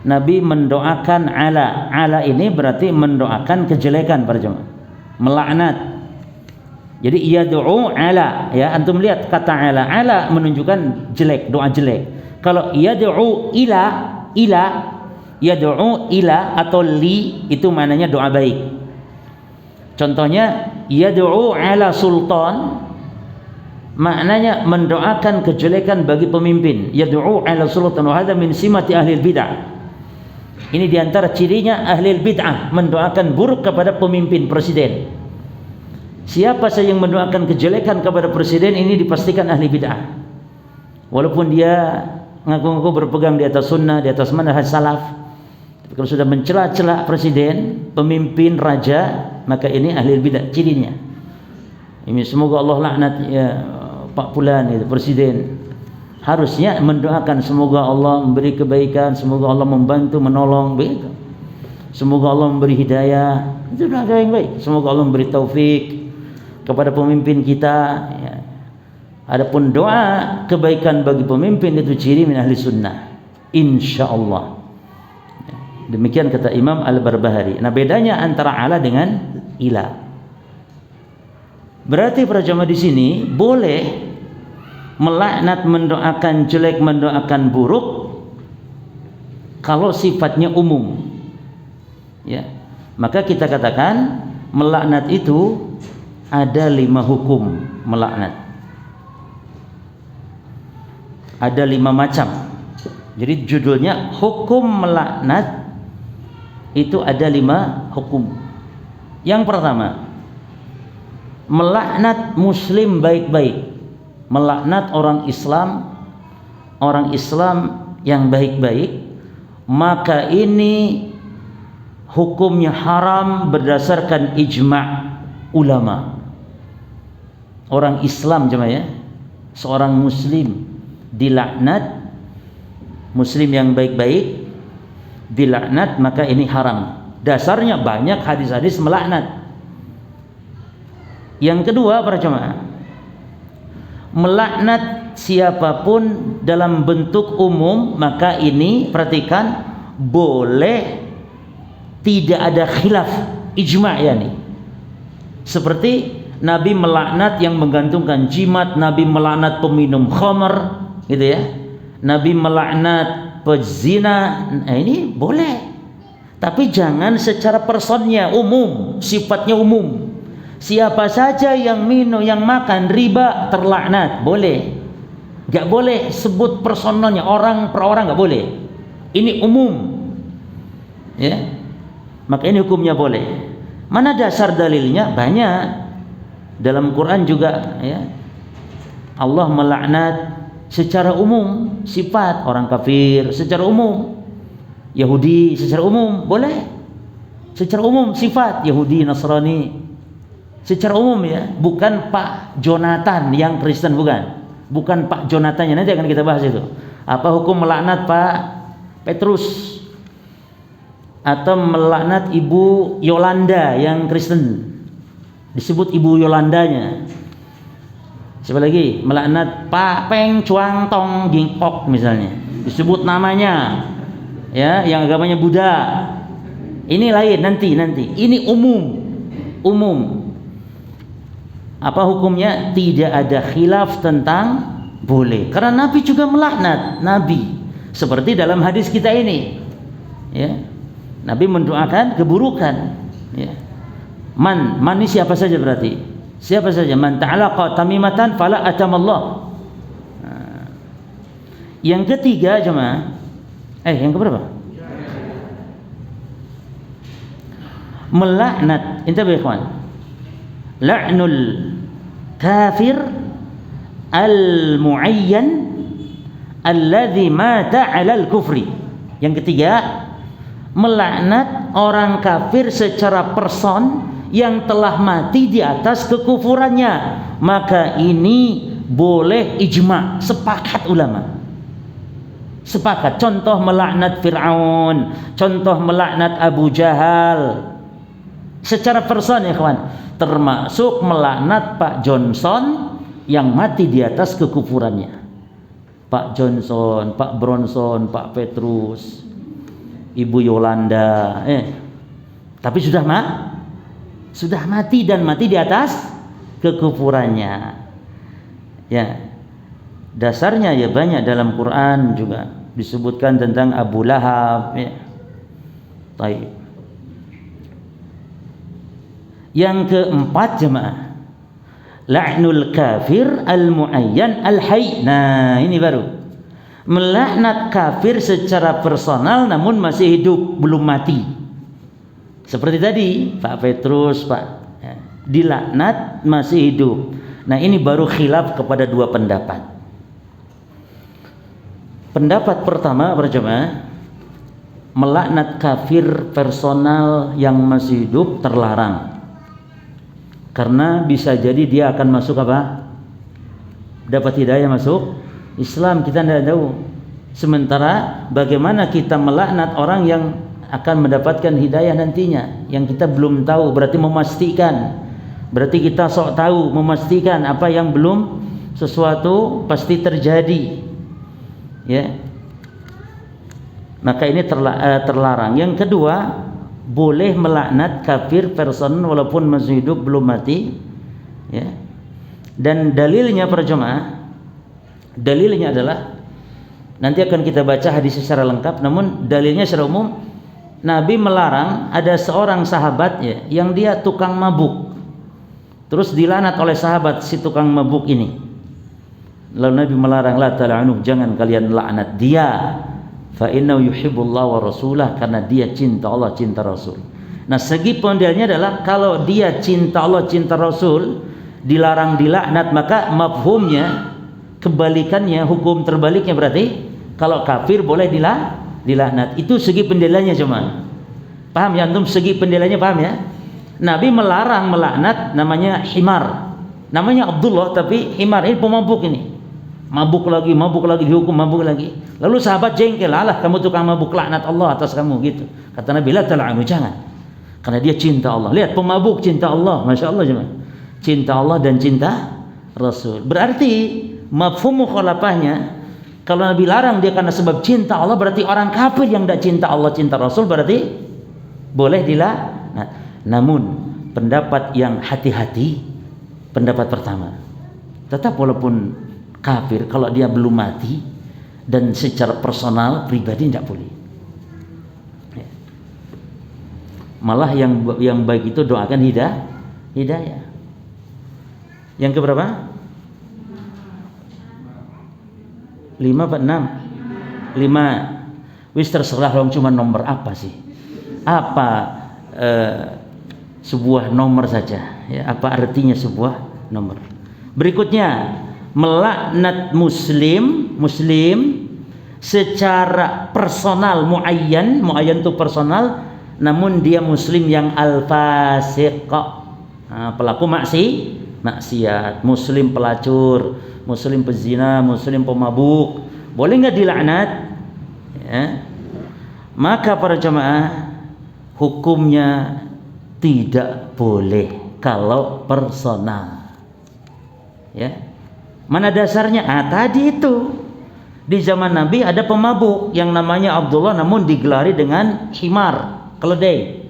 Nabi mendoakan ala ini berarti mendoakan kejelekan para jemaah, melaknat. Jadi yad'u ala ya, antum lihat kata ala menunjukkan jelek, doa jelek. Kalau yad'u ila yad'u ila atau li itu maknanya doa baik. Contohnya yad'u ala sultan maknanya mendoakan kejelekan bagi pemimpin. Yad'u ala sultan wa hadha min simati ahli bid'ah. Ini diantara cirinya ahli bid'ah, mendoakan buruk kepada pemimpin, presiden. Siapa saja yang mendoakan kejelekan kepada presiden ini dipastikan ahli bid'ah. Walaupun dia ngaku-ngaku berpegang di atas sunnah, di atas manhaj salaf, tapi kalau sudah mencela-cela presiden, pemimpin, raja, maka ini ahli bid'ah cirinya. Ini semoga Allah laknat ya Pak Fulan itu presiden. Harusnya mendoakan semoga Allah memberi kebaikan, semoga Allah membantu, menolong, begitu. Semoga Allah memberi hidayah, itu doa yang baik. Semoga Allah memberi taufik kepada pemimpin kita ya. Adapun doa kebaikan bagi pemimpin itu ciri min ahli sunnah, insyaallah. Demikian kata Imam Al-Barbahari. Nah, bedanya antara ala dengan ila. Berarti para jamaah di sini boleh melaknat, mendoakan jelek, mendoakan buruk kalau sifatnya umum. Ya. Maka kita katakan melaknat itu ada 5 hukum melaknat. Ada 5 macam. Jadi judulnya hukum melaknat, itu ada 5 hukum. Yang pertama, melaknat muslim baik-baik. Melaknat orang Islam yang baik-baik, maka ini hukumnya haram berdasarkan ijma' ulama. Orang Islam jemaah ya, seorang muslim dilaknat, muslim yang baik-baik dilaknat, maka ini haram. Dasarnya banyak hadis-hadis melaknat. Yang kedua para jemaah, melaknat siapapun dalam bentuk umum, maka ini perhatikan boleh, tidak ada khilaf, ijma' ya nih. Seperti Nabi melaknat yang menggantungkan jimat, Nabi melaknat peminum khamr gitu ya, Nabi melaknat pezina. Nah, ini boleh, tapi jangan secara personnya, umum, sifatnya umum. Siapa saja yang minum, yang makan riba terlaknat, boleh. Gak boleh sebut personalnya, orang per orang gak boleh. Ini umum. Ya. Maka ini hukumnya boleh. Mana dasar dalilnya? Banyak. Dalam Quran juga ya. Allah melaknat secara umum sifat orang kafir, secara umum. Yahudi secara umum boleh. Secara umum sifat Yahudi, Nasrani. Secara umum ya, bukan Pak Jonathan yang Kristen, bukan Pak Jonathannya, nanti akan kita bahas itu. Apa hukum melaknat Pak Petrus atau melaknat Ibu Yolanda yang Kristen, disebut Ibu Yolandanya. Siapa lagi? Melaknat Pak Peng Chuang Tong Gingpok misalnya, disebut namanya ya, yang agamanya Buddha. Ini lain nanti. Ini umum. Apa hukumnya? Tidak ada khilaf tentang boleh. Karena Nabi juga melaknat, Nabi. Seperti dalam hadis kita ini. Ya. Nabi mendoakan keburukan. Ya. Man ini siapa saja berarti? Siapa saja man ta'alaqa tamimatan fala atamallah. Yang ketiga jemaah, yang keberapa? Melaknat, intabi ikhwan. La'nul kafir al-mu'ayyan alladhi mata 'alal kufri. Yang ketiga, melaknat orang kafir secara person yang telah mati di atas kekufurannya. Maka ini boleh ijma', sepakat ulama. Sepakat. Contoh melaknat Fir'aun, contoh melaknat Abu Jahal secara person ya kawan, termasuk melaknat Pak Johnson yang mati di atas kekufurannya. Pak Johnson, Pak Bronson, Pak Petrus, Ibu Yolanda, tapi sudah mati dan mati di atas kekufurannya. Ya, dasarnya ya banyak dalam Quran juga disebutkan tentang Abu Lahab. Ya. Baik. Yang keempat jemaah, la'nul kafir al-mu'ayyan al-hayy. Nah, ini baru. Melaknat kafir secara personal namun masih hidup, belum mati. Seperti tadi, Pak Petrus, dilaknat masih hidup. Nah, ini baru khilaf kepada dua pendapat. Pendapat pertama berjemaah, melaknat kafir personal yang masih hidup terlarang. Karena bisa jadi dia akan masuk apa? Dapat hidayah masuk Islam, kita tidak tahu. Sementara bagaimana kita melaknat orang yang akan mendapatkan hidayah nantinya, yang kita belum tahu, berarti memastikan. Berarti kita sok tahu, memastikan apa yang belum sesuatu pasti terjadi. Ya. Maka ini terlarang. Yang kedua, boleh melaknat kafir person walaupun masih hidup, belum mati. Ya. Dan dalilnya para jemaah, dalilnya adalah nanti akan kita baca hadis secara lengkap, namun dalilnya secara umum Nabi melarang ada seorang sahabat yang dia tukang mabuk. Terus dilaknat oleh sahabat si tukang mabuk ini. Lalu Nabi melarang, la tal'anu, jangan kalian laknat dia. Fa innahu yuhibbullah wa rasulah, karena dia cinta Allah, cinta Rasul. Nah, segi pendalilannya adalah kalau dia cinta Allah, cinta Rasul, dilarang dilaknat, maka mafhumnya kebalikannya, hukum terbaliknya berarti kalau kafir boleh dilaknat. Itu segi pendalilannya cuma. Paham ya antum segi pendalilannya, paham ya? Nabi melarang melaknat namanya himar. Namanya Abdullah tapi himar, ini pemabuk ini. Mabuk lagi dihukum, mabuk lagi. Lalu sahabat jengkel, alah kamu tukang mabuk, laknat Allah atas kamu gitu. Kata Nabi, la tal'anu, jangan. Karena dia cinta Allah. Lihat pemabuk cinta Allah, masya Allah jemaah. Cinta Allah dan cinta Rasul. Berarti mafhum mukhalafahnya, kalau Nabi larang dia karena sebab cinta Allah, berarti orang kafir yang tidak cinta Allah, cinta Rasul berarti boleh dilaknat. Namun pendapat yang hati-hati, pendapat pertama, tetap walaupun kafir, kalau dia belum mati dan secara personal pribadi tidak boleh. Malah yang baik itu doakan hidayah. Yang keberapa? 5 apa 6? 5. Wis terserah dong, cuma nomor apa sih? Apa sebuah nomor saja ya, apa artinya sebuah nomor. Berikutnya, melaknat muslim secara personal, muayyan itu personal, namun dia muslim yang al-fasiq, pelaku maksiat, muslim pelacur, muslim pezina, muslim pemabuk, boleh nggak dilaknat? Ya. Maka para jemaah, hukumnya tidak boleh kalau personal. Ya. Mana dasarnya? Tadi itu di zaman Nabi ada pemabuk yang namanya Abdullah, namun digelari dengan himar, keledai,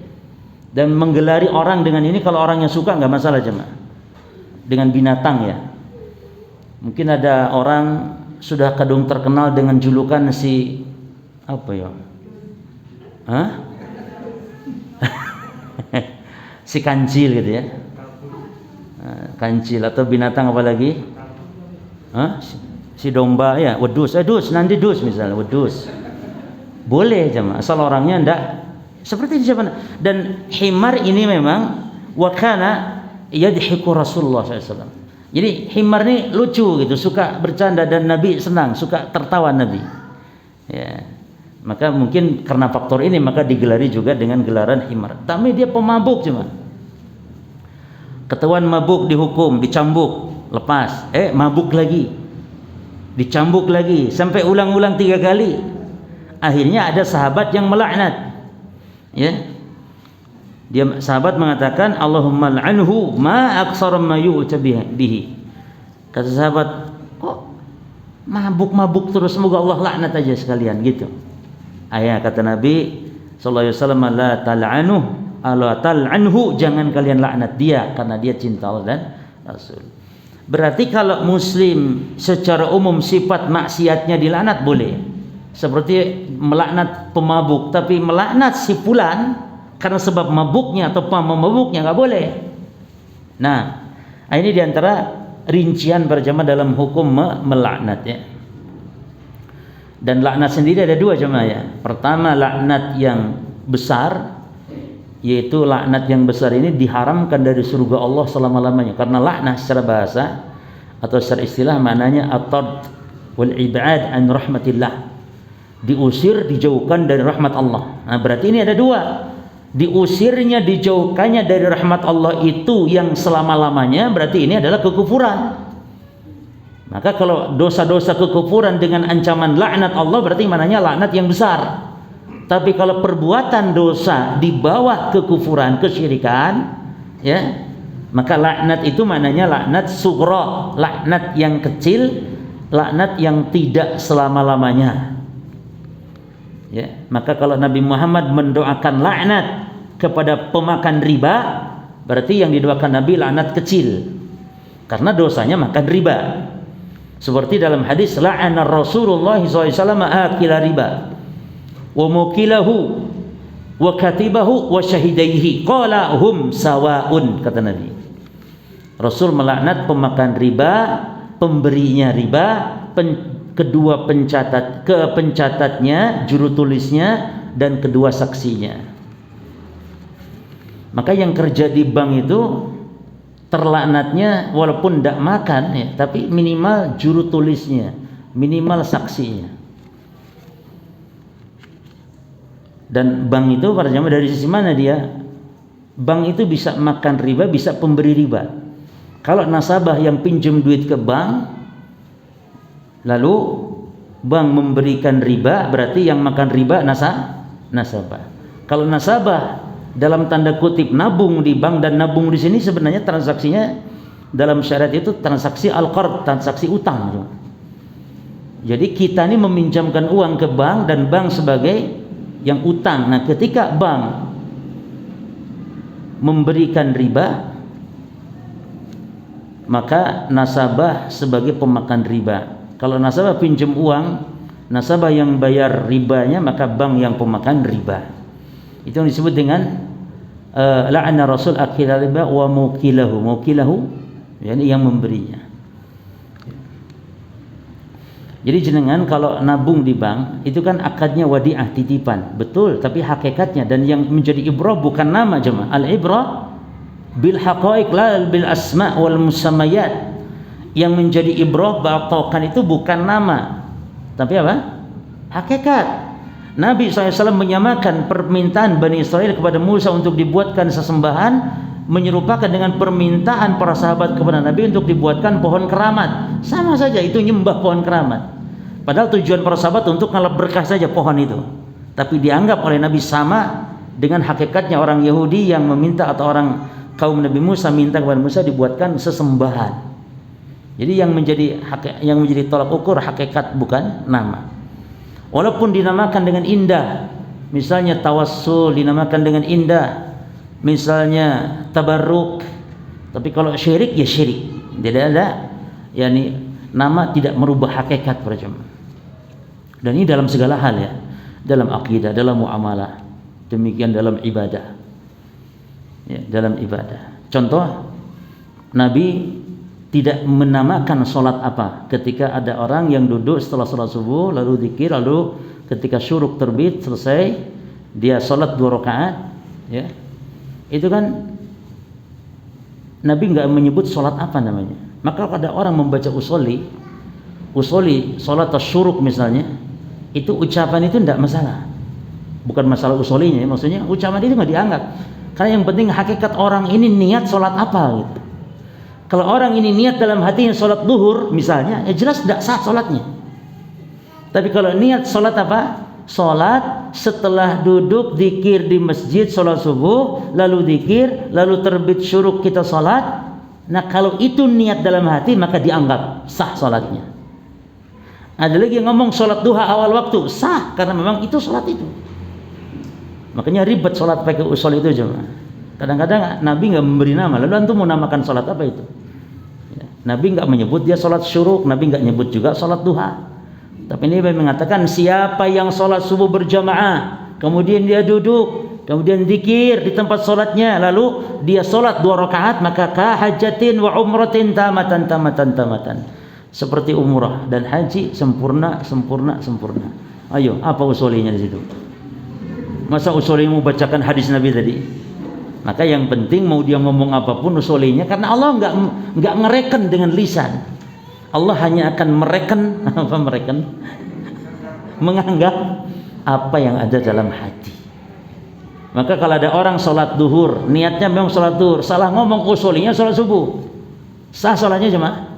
dan menggelari orang dengan ini. Kalau orangnya suka nggak masalah jemaah, dengan binatang ya. Mungkin ada orang sudah kadung terkenal dengan julukan si apa ya? Si kancil gitu ya. Kancil atau binatang apa lagi? Si domba ya, wedus, nanti dus misalnya, wedus. Boleh jemaah, asal orangnya ndak seperti siapa. Dan himar ini memang wakana yadhiku Rasulullah SAW. Jadi himar ini lucu gitu, suka bercanda dan Nabi senang, suka tertawa Nabi. Ya. Maka mungkin karena faktor ini maka digelari juga dengan gelaran himar. Tapi dia pemabuk cuma. Ketahuan mabuk dihukum, dicambuk, lepas. Mabuk lagi. Dicambuk lagi sampai ulang-ulang 3 kali. Akhirnya ada sahabat yang melaknat. Ya. Dia sahabat mengatakan Allahumma al'anhu ma aqsara ma yu'ta bihi. Kata sahabat, kok mabuk-mabuk terus, semoga Allah laknat aja sekalian gitu. Kata Nabi sallallahu alaihi wasallam, la tal'anuh, ala tal'anhu, jangan kalian laknat dia karena dia cinta Allah dan Rasul. Berarti kalau muslim secara umum sifat maksiatnya dilaknat boleh. Seperti melaknat pemabuk, tapi melaknat si fulan karena sebab mabuknya atau pemabuknya enggak boleh. Nah, ini diantara rincian berjamaah dalam hukum melaknat ya. Dan laknat sendiri ada 2 jemaah ya. Pertama laknat yang besar, yaitu laknat yang besar ini diharamkan dari surga Allah selama-lamanya. Karena laknat secara bahasa atau secara istilah maknanya at-tard wal ib'ad an rahmatillah. Diusir, dijauhkan dari rahmat Allah. Nah, berarti ini ada 2. Diusirnya, dijauhkannya dari rahmat Allah itu yang selama-lamanya, berarti ini adalah kekufuran. Maka kalau dosa-dosa kekufuran dengan ancaman laknat Allah, berarti maknanya laknat yang besar. Tapi kalau perbuatan dosa di bawah kekufuran, kesyirikan, ya, maka laknat itu maknanya laknat sughra, laknat yang kecil, laknat yang tidak selama-lamanya. Ya, maka kalau Nabi Muhammad mendoakan laknat kepada pemakan riba, berarti yang didoakan Nabi laknat kecil, karena dosanya makan riba. Seperti dalam hadis la'ana Rasulullah SAW akila riba wa mukilahu wa katibahu wa syahidaihi qala hum sawaun, kata Nabi. Rasul melaknat pemakan riba, pemberinya riba, kedua pencatatnya, juru tulisnya, dan kedua saksinya. Maka yang kerja di bank itu terlaknatnya walaupun tidak makan ya, tapi minimal juru tulisnya, minimal saksinya. Dan bank itu para jamaah dari sisi mana dia? Bank itu bisa makan riba, bisa pemberi riba. Kalau nasabah yang pinjam duit ke bank, lalu bank memberikan riba, berarti yang makan riba nasabah. Kalau nasabah dalam tanda kutip nabung di bank, dan nabung di sini sebenarnya transaksinya dalam syariat itu transaksi al-qard, transaksi utang. Jadi kita ini meminjamkan uang ke bank dan bank sebagai yang utang. Nah, ketika bank memberikan riba, maka nasabah sebagai pemakan riba. Kalau nasabah pinjam uang, nasabah yang bayar ribanya, maka bank yang pemakan riba. Itu yang disebut dengan la'ana Rasul akila riba wa mukilahu. Mukilahu yakni yang memberinya. Jadi jenengan kalau nabung di bank itu kan akadnya wadiah, titipan, betul, tapi hakikatnya dan yang menjadi ibrah bukan nama jemaah. Al-ibrah bil haqaiq la bil asma' wal musammayat. Yang menjadi ibrah batokan itu bukan nama, tapi apa? Hakikat. Nabi SAW menyamakan permintaan Bani Israel kepada Musa untuk dibuatkan sesembahan menyerupakan dengan permintaan para sahabat kepada Nabi untuk dibuatkan pohon keramat. Sama saja, itu nyembah pohon keramat. Padahal tujuan para sahabat untuk ngalap berkah saja pohon itu. Tapi dianggap oleh Nabi sama dengan hakikatnya orang Yahudi yang meminta, atau orang kaum Nabi Musa minta kepada Musa dibuatkan sesembahan. Jadi yang menjadi tolak ukur hakikat bukan nama. Walaupun dinamakan dengan indah, misalnya tawassul dinamakan dengan indah, misalnya tabarruk, tapi kalau syirik ya syirik, tidak ada, yakni nama tidak merubah hakikat para jemaah. Dan ini dalam segala hal ya, dalam akidah, dalam muamalah, demikian dalam ibadah. ya, dalam ibadah. Contoh, Nabi tidak menamakan sholat apa ketika ada orang yang duduk setelah sholat subuh lalu zikir, lalu ketika syuruk terbit selesai dia sholat 2 rakaat, ya, itu kan Nabi nggak menyebut sholat apa namanya. Maka kalau ada orang membaca usolli sholat syuruk misalnya, itu ucapan itu tidak masalah, bukan masalah usolinya, maksudnya ucapan itu nggak dianggap, karena yang penting hakikat orang ini niat sholat apa gitu. Kalau orang ini niat dalam hatinya sholat duhur misalnya, ya jelas tidak sah sholatnya. Tapi kalau niat sholat apa? Sholat setelah duduk zikir di masjid, sholat subuh, lalu zikir, lalu terbit syuruk kita sholat. Nah kalau itu niat dalam hati maka dianggap sah sholatnya. Ada lagi yang ngomong sholat duha awal waktu, sah karena memang itu sholat itu. Makanya ribet sholat pakai usul itu cuma. Kadang-kadang Nabi nggak memberi nama, lalu antum mau namakan sholat apa itu? Ya, Nabi nggak menyebut dia sholat syuruk, Nabi nggak nyebut juga sholat duha. Tapi ini mengatakan siapa yang sholat subuh berjamaah, kemudian dia duduk, kemudian zikir di tempat sholatnya, lalu dia sholat 2 rakaat, maka kahajatin wa umratin tamatan. Seperti umrah dan haji sempurna. Ayo, apa usulinya di situ? Masa usulinya mau bacakan hadis Nabi tadi? Maka yang penting mau dia ngomong apapun usulinya, karena Allah nggak ngereken dengan lisan. Allah hanya akan menganggap apa yang ada dalam hati. Maka kalau ada orang sholat duhur, niatnya memang sholat duhur, salah ngomong usulinya sholat subuh, sah sholatnya cuma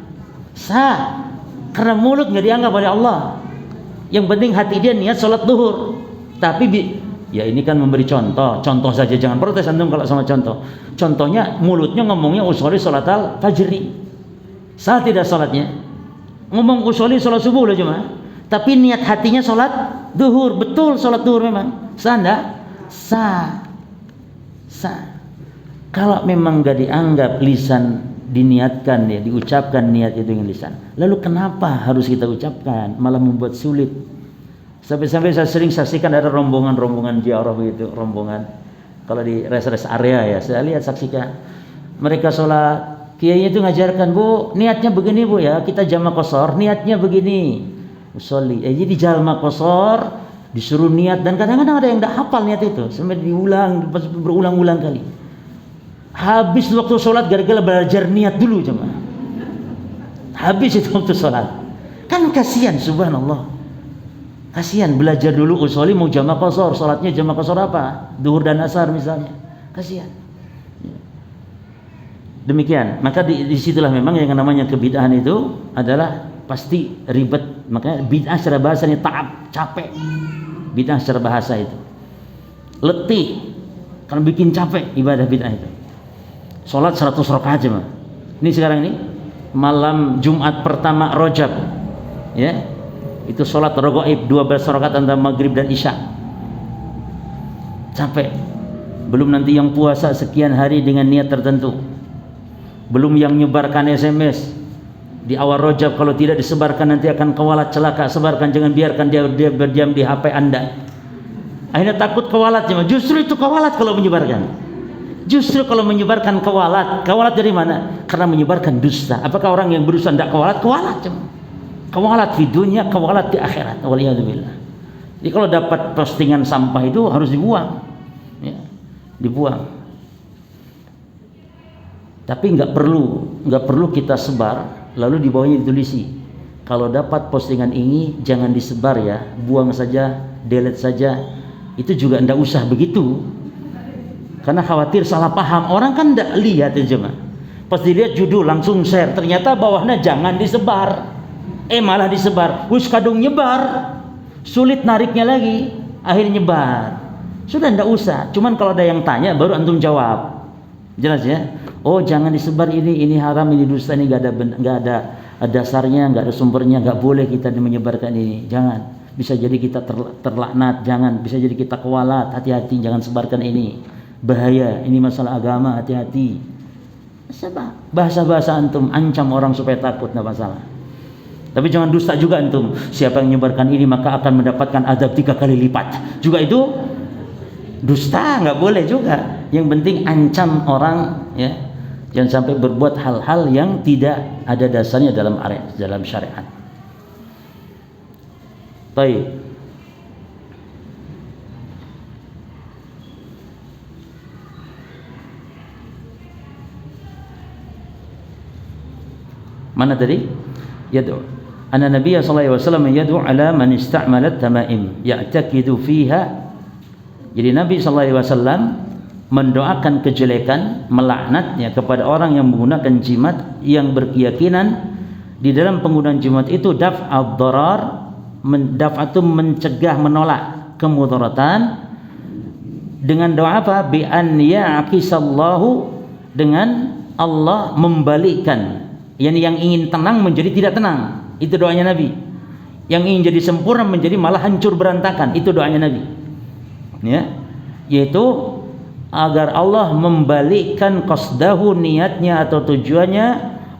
sah, karena mulut nggak dianggap oleh Allah. Yang penting hati dia niat sholat duhur. Tapi ya ini kan memberi contoh saja, jangan protes antum kalau sama contoh. Contohnya mulutnya ngomongnya usoli sholat al-fajri, sah tidak sholatnya? Ngomong usoli sholat subuh loh cuma, tapi niat hatinya sholat duhur, betul sholat duhur memang, sah enggak? Sah. Kalau memang gak dianggap lisan diniatkan, ya diucapkan niat itu dengan lisan, lalu kenapa harus kita ucapkan, malah membuat sulit? Sampai-sampai saya sering saksikan ada rombongan ziarah begitu, rombongan kalau di rest area ya, saya lihat saksikan mereka sholat, kiainya itu ngajarkan, bu niatnya begini bu ya, kita jamaah qashar niatnya begini, usolli, jadi jamaah qashar disuruh niat, dan kadang-kadang ada yang tidak hafal niat itu sampai diulang berulang-ulang kali. Habis waktu sholat gara-gara belajar niat dulu jemaah, habis itu waktu sholat, kan kasihan, subhanallah, kasihan belajar dulu usolli mau jamaah qashar, sholatnya jamaah qashar apa, duhur dan asar misalnya, kasihan. Demikian, maka disitulah memang yang namanya kebid'ahan itu adalah pasti ribet. Makanya bid'ah secara bahasanya ta'ab, capek. Bid'ah secara bahasa itu letih, karena bikin capek ibadah bid'ah itu. Sholat 100 rakaat aja mah. Ini sekarang ini malam Jumat pertama Rajab, ya, itu sholat raghaib 12 rakaat antara maghrib dan isya. Capek. Belum nanti yang puasa sekian hari dengan niat tertentu. Belum yang menyebarkan SMS di awal Rajab, kalau tidak disebarkan nanti akan kewalat celaka, sebarkan, jangan biarkan dia berdiam di HP Anda. Akhirnya takut kewalat, justru itu kewalat kalau menyebarkan. Justru kalau menyebarkan kewalat dari mana? Karena menyebarkan dusta. Apakah orang yang berusaha tidak kewalat? Kewalat di dunia, kewalat di akhirat. Waliyadzubillah. Jadi kalau dapat postingan sampah itu harus dibuang, ya, dibuang. Tapi nggak perlu kita sebar lalu di bawahnya ditulisi, kalau dapat postingan ini jangan disebar ya, buang saja, delete saja. Itu juga ndak usah begitu, karena khawatir salah paham. Orang kan ndak lihat aja mah, pas dilihat judul langsung share, ternyata bawahnya jangan disebar, malah disebar, wis kadung nyebar, sulit nariknya lagi, akhirnya nyebar. Sudah ndak usah, cuman kalau ada yang tanya baru antum jawab, jelas ya. Oh jangan disebar ini haram, ini dusta, ini nggak ada dasarnya, nggak ada sumbernya, nggak boleh kita menyebarkan ini, jangan, bisa jadi kita terlaknat, jangan, bisa jadi kita kewalat, hati-hati, jangan sebarkan ini, bahaya, ini masalah agama, hati-hati. Bahasa-bahasa antum ancam orang supaya takut, nggak masalah. Tapi jangan dusta juga antum, siapa yang menyebarkan ini maka akan mendapatkan azab 3 kali lipat, juga itu dusta, nggak boleh juga. Yang penting ancam orang, ya, jangan sampai berbuat hal-hal yang tidak ada dasarnya dalam syariat. Baik. Mana tadi? Yad'u. Anna Nabiy sallallahu alaihi wasallam yad'u ala man ista'mala tamaim ya'taqidu fiha. Jadi Nabi sallallahu alaihi wasallam mendoakan kejelekan, melaknatnya kepada orang yang menggunakan jimat, yang berkeyakinan di dalam penggunaan jimat itu daf'ad darar, daf'atu mencegah, menolak kemudaratan, dengan doa apa? Bi an ya'qisallahu, dengan Allah membalikkan, yang ingin tenang menjadi tidak tenang. Itu doanya Nabi. Yang ingin jadi sempurna menjadi malah hancur berantakan. Itu doanya Nabi. Ya, yaitu agar Allah membalikkan qasdahu, niatnya atau tujuannya,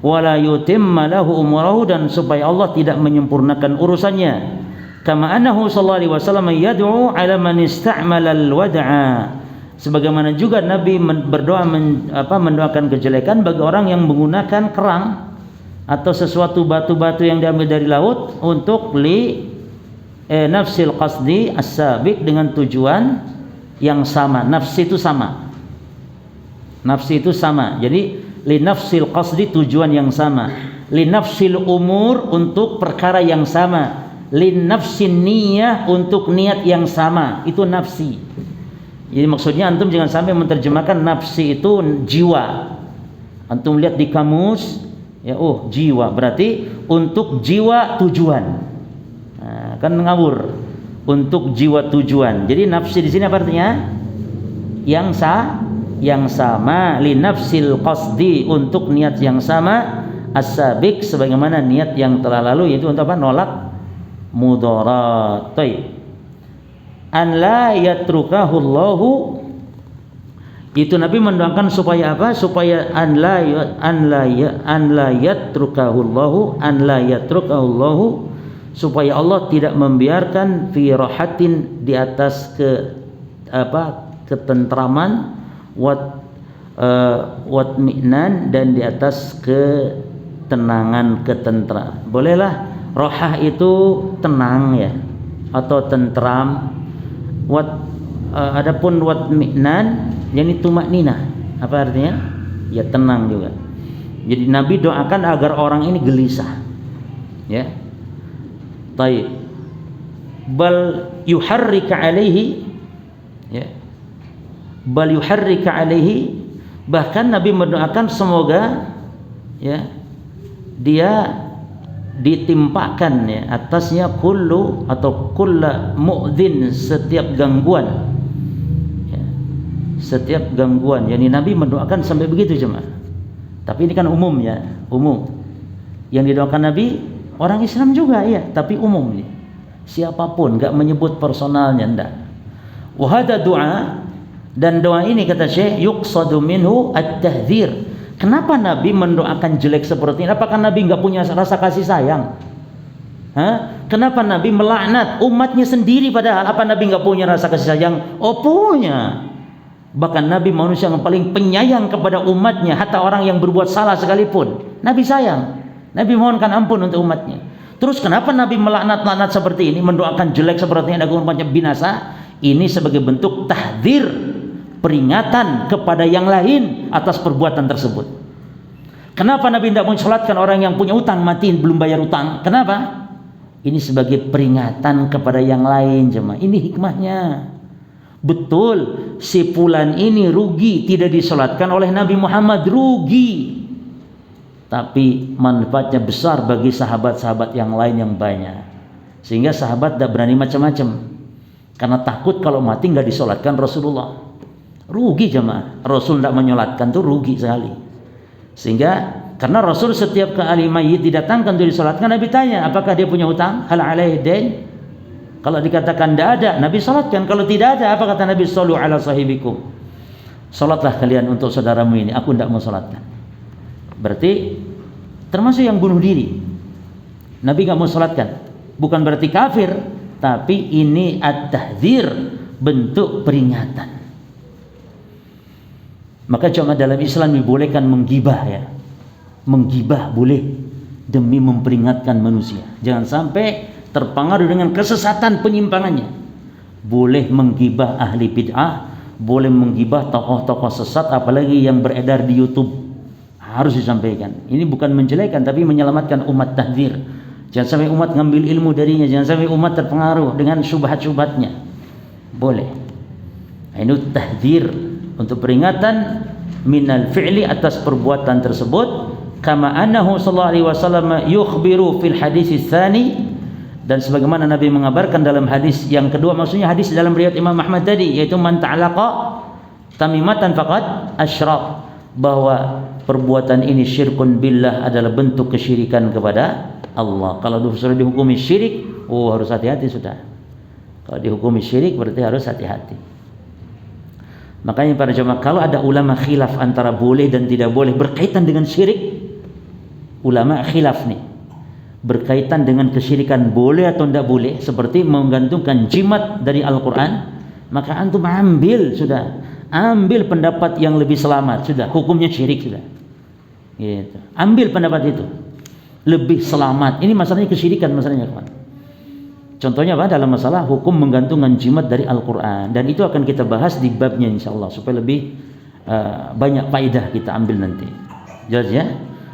wala yutimma lahu umurahu, dan supaya Allah tidak menyempurnakan urusannya. Kama annahu sallallahu alaihi wasallam yad'u ala man ista'mala al-wad'a. Sebagaimana juga Nabi berdoa mendoakan kejelekan bagi orang yang menggunakan kerang atau sesuatu batu-batu yang diambil dari laut untuk nafsil qasdi as-sabiq, dengan tujuan yang sama. Nafsi itu sama. Nafsi itu sama. Jadi li nafsil qasdi, tujuan yang sama. Li nafsil umur, untuk perkara yang sama. Li nafsin niyah, untuk niat yang sama. Itu nafsi. Jadi maksudnya antum jangan sampai menerjemahkan nafsi itu jiwa. Antum lihat di kamus, ya, oh jiwa berarti untuk jiwa tujuan. Nah, kan ngawur. Untuk jiwa tujuan. Jadi nafsi di sini apa artinya? Yang sama. Li nafsil qasdi, untuk niat yang sama. As-sabiq, sebagaimana niat yang telah lalu, yaitu untuk apa? Nolak mudarat. An la yatrukahu Allahu, itu Nabi mendoakan supaya apa? Supaya an la yatrukahu Allahu, supaya Allah tidak membiarkan fi rahatin, di atas ketentraman, wat mi'nan, dan di atas ketenangan, ketentraman. Bolehlah rohah itu tenang, ya, atau tentram. Adapun wat mi'nan, yakni tumakninah, apa artinya? Ya, tenang juga. Jadi Nabi doakan agar orang ini gelisah, ya. Taib. Bal yuharrika alaihi, ya. Bal yuharrika alaihi, bahkan Nabi mendoakan semoga, ya, dia ditimpakan, ya, atasnya kullu atau kulla mu'dzin, setiap gangguan, ya, setiap gangguan. Yani Nabi mendoakan sampai begitu cuma. Tapi ini kan umum, ya, umum. Yang didoakan Nabi orang Islam juga, ya, tapi umum, ya. Siapapun, enggak menyebut personalnya, enggak. Wa hada doa, dan doa ini kata Syekh yuqsadu minhu at-tahdzir. Kenapa Nabi mendoakan jelek seperti ini? Apakah Nabi enggak punya rasa kasih sayang? Kenapa Nabi melaknat umatnya sendiri, padahal apa Nabi enggak punya rasa kasih sayang? Oh, punya. Bahkan Nabi manusia yang paling penyayang kepada umatnya, hatta orang yang berbuat salah sekalipun Nabi sayang. Nabi mohonkan ampun untuk umatnya. Terus kenapa Nabi melaknat-laknat seperti ini, mendoakan jelek seperti ini agar umatnya binasa? Ini sebagai bentuk tahdzir, peringatan kepada yang lain atas perbuatan tersebut. Kenapa Nabi tidak mensolatkan orang yang punya utang, mati belum bayar utang? Kenapa? Ini sebagai peringatan kepada yang lain, jemaah. Ini hikmahnya. Betul, si fulan ini rugi tidak disolatkan oleh Nabi Muhammad, rugi. Tapi manfaatnya besar bagi sahabat-sahabat yang lain yang banyak. Sehingga sahabat tidak berani macam-macam, karena takut kalau mati nggak disolatkan Rasulullah. Rugi jemaah, Rasul tidak menyolatkan tuh rugi sekali. Sehingga karena Rasul setiap kali mayit didatangkan untuk disolatkan, Nabi tanya apakah dia punya utang, hal alaihi dain. Kalau dikatakan tidak ada, Nabi solatkan. Kalau tidak ada, apa kata Nabi? Shollu ala sahibikum, solatlah kalian untuk saudaramu ini, aku tidak mau solatkan. Berarti termasuk yang bunuh diri, Nabi nggak mau solatkan. Bukan berarti kafir, tapi ini at-tahdzir, bentuk peringatan. Maka cuma dalam Islam dibolehkan menggibah ya. Menggibah boleh demi memperingatkan manusia. Jangan sampai terpengaruh dengan kesesatan penyimpangannya. Boleh menggibah ahli bid'ah, boleh menggibah tokoh-tokoh sesat, apalagi yang beredar di YouTube. Harus disampaikan. Ini bukan menjelekan tapi menyelamatkan umat, tahdzir. Jangan sampai umat ngambil ilmu darinya, jangan sampai umat terpengaruh dengan syubhat-syubhatnya. Boleh. Ini tahdzir untuk peringatan minal fi'li atas perbuatan tersebut, kama annahu sallallahu alaihi wasallam yukhbiru fil hadis tsani, dan sebagaimana Nabi mengabarkan dalam hadis yang kedua, maksudnya hadis dalam riwayat Imam Ahmad tadi, yaitu man ta'alaqa tamimatan faqad asyrak, bahwa perbuatan ini syirkun billah adalah bentuk kesyirikan kepada Allah. Kalau sudah dihukumi syirik, harus hati-hati sudah. Kalau dihukumi syirik berarti harus hati-hati. Makanya para jemaah, kalau ada ulama khilaf antara boleh dan tidak boleh berkaitan dengan syirik, ulama khilaf nih berkaitan dengan kesyirikan boleh atau tidak boleh, seperti menggantungkan jimat dari Al-Quran, maka antum ambil sudah, ambil pendapat yang lebih selamat sudah, hukumnya syirik sudah gitu. Ambil pendapat itu lebih selamat. Ini masalahnya kesyirikan masalahnya kawan. Contohnya apa? Dalam masalah hukum menggantungkan jimat dari Al-Quran, dan itu akan kita bahas di babnya insyaallah supaya lebih banyak faedah kita ambil nanti. Jelas ya?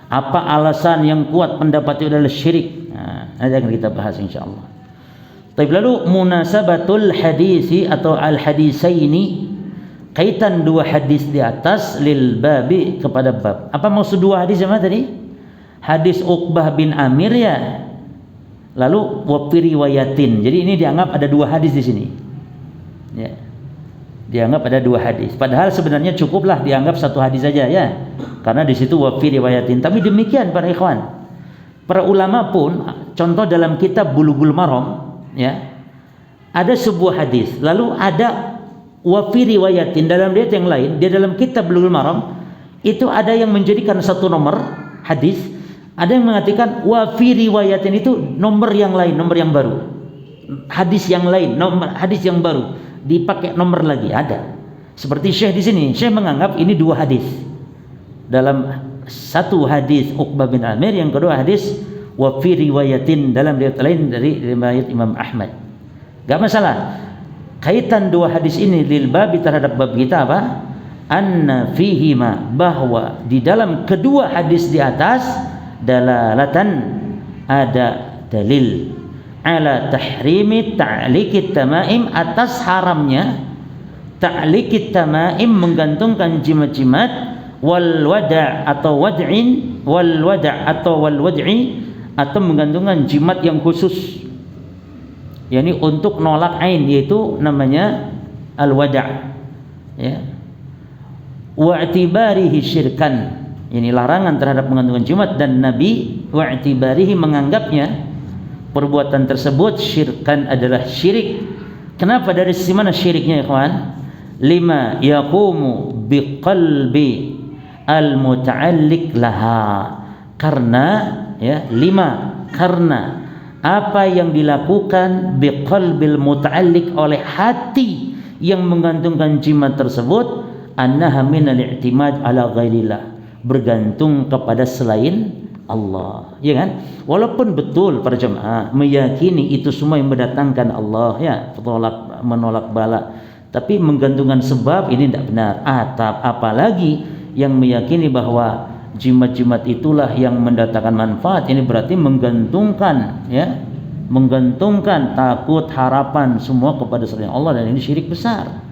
Apa alasan yang kuat pendapat itu adalah syirik? Nanti akan kita bahas insyaallah. Tapi lalu munasabatul hadisi atau al-hadisaini, kaitan dua hadis di atas, lil babi kepada bab. Apa maksud dua hadis sama tadi? Hadis Uqbah bin Amir ya. Lalu wa fi riwayatin. Jadi ini dianggap ada dua hadis di sini. Ya. Dianggap ada dua hadis. Padahal sebenarnya cukuplah dianggap satu hadis saja ya. Karena di situ wa fi riwayatin. Tapi demikian para ikhwan. Para ulama pun, contoh dalam kitab Bulughul Maram ya. Ada sebuah hadis, lalu ada wa fi riwayatin dalam riwayat yang lain, di dalam kitab Bulughul Maram itu ada yang menjadikan satu nomor hadis, ada yang mengatakan wa fi riwayatin itu nomor yang lain, nomor yang baru. Hadis yang lain, nomor hadis yang baru dipakai nomor lagi ada. Seperti Syekh di sini, Syekh menganggap ini dua hadis. Dalam satu hadis Uqbah bin Amir, yang kedua hadis wa fi riwayatin dalam riwayat lain dari riwayat Imam Ahmad. Gak masalah. Kaitan dua hadis ini lil babi terhadap bab kita apa? Anna fihima, bahwa di dalam kedua hadis di atas dalalatan, ada dalil ala tahrimi ta'liqit tamaim, atas haramnya ta'liqit tamaim, menggantungkan jimat-jimat, wal wada' atau wad'in, wal wada' atau wal wad'i, atau menggantungkan jimat yang khusus, yakni untuk nolak ain, yaitu namanya al wada' ya. Wa i'tibarihi syirkan, ini larangan terhadap menggantungkan jimat, dan Nabi wa i'tibarihi menganggapnya perbuatan tersebut syirkan, adalah syirik. Kenapa? Dari sisi mana syiriknya ya kawan? Lima yaqumu biqalbi al-muta'alliq laha, karena ya, lima, karena apa yang dilakukan biqalbil muta'alliq, oleh hati yang menggantungkan jimat tersebut, annaha minal i'timad ala ghairillah, bergantung kepada selain Allah, ya kan? Walaupun betul para jemaah meyakini itu semua yang mendatangkan Allah ya, menolak bala, tapi menggantungkan sebab ini tidak benar. Apalagi yang meyakini bahwa jimat-jimat itulah yang mendatangkan manfaat, ini berarti menggantungkan ya, menggantungkan takut, harapan semua kepada selain Allah, dan ini syirik besar.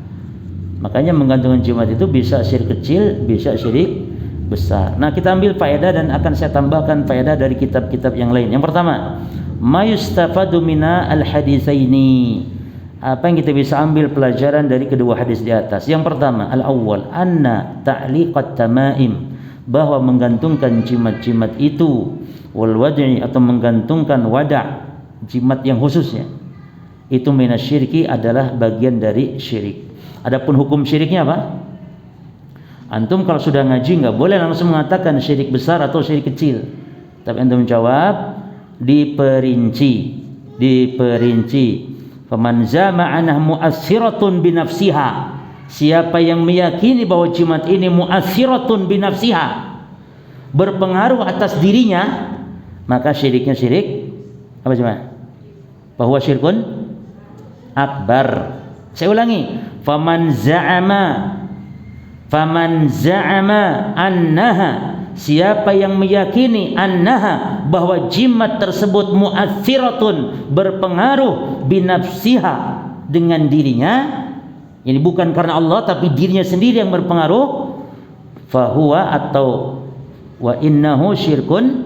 Makanya menggantungkan jimat itu bisa syirik kecil, bisa syirik besar. Nah, kita ambil faedah dan akan saya tambahkan faedah dari kitab-kitab yang lain. Yang pertama, mayustafadu mina al-hadisaini, apa yang kita bisa ambil pelajaran dari kedua hadis di atas. Yang pertama, al-awwal anna ta'liqat tamaim, bahwa menggantungkan jimat-jimat itu, wal wad'i atau menggantungkan wada', jimat yang khususnya, itu minasyirki, adalah bagian dari syirik. Adapun hukum syiriknya apa? Antum kalau sudah ngaji nggak boleh langsung mengatakan syirik besar atau syirik kecil, tapi antum jawab diperinci. Faman zama anah mu'assiratun binafsiha, siapa yang meyakini bahwa jimat ini mu'assiratun binafsiha, berpengaruh atas dirinya, maka syiriknya syirik apa cuma? Bahwa syirkun akbar. Saya ulangi, faman za'ama annaha, siapa yang meyakini annaha, bahwa jimat tersebut mu'assiratun, berpengaruh binafsiha, dengan dirinya, ini bukan karena Allah tapi dirinya sendiri yang berpengaruh, fahuwa atau wa innahu syirkun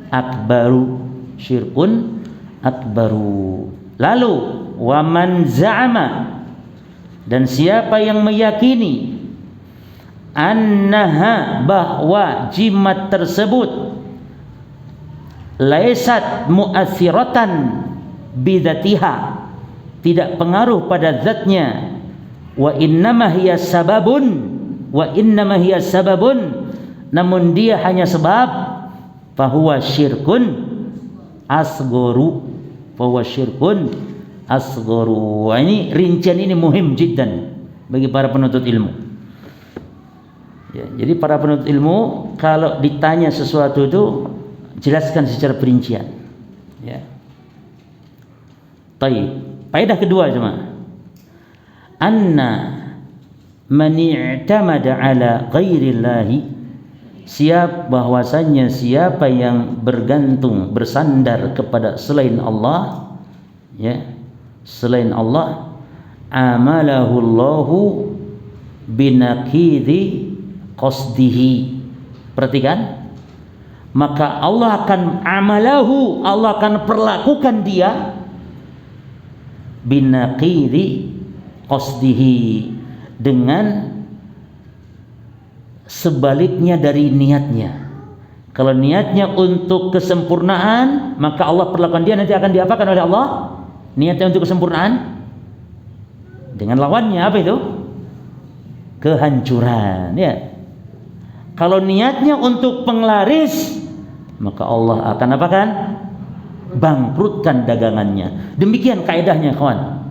akbaru, syirkun akbaru. Lalu waman za'ama, dan siapa yang meyakini annaha, bahwa jimat tersebut laisat mu'assiratan bidzatiha, tidak pengaruh pada zatnya, wa innama hiya sababun, namun dia hanya sebab, fahuwa syirkun asgharu, Ini rincian ini muhim jiddan bagi para penuntut ilmu. Ya, jadi para penuntut ilmu kalau ditanya sesuatu itu jelaskan secara perincian. Ya. Baik. Faedah kedua cuma anna man i'tamada ala ghairillahi, bahwasanya siapa yang bergantung, bersandar kepada selain Allah, ya, selain Allah, amalahu Allahu binaqidhi qasdihi. Perhatikan, maka Allah akan Allah akan perlakukan dia binaqidhi qasdihi, dengan sebaliknya dari niatnya. Kalau niatnya untuk kesempurnaan, maka Allah perlakukan dia nanti akan diapakan oleh Allah? Niatnya untuk kesempurnaan, dengan lawannya apa itu? Kehancuran, ya. Kalau niatnya untuk penglaris, maka Allah akan apakan? Bangkrutkan dagangannya. Demikian kaidahnya, kawan.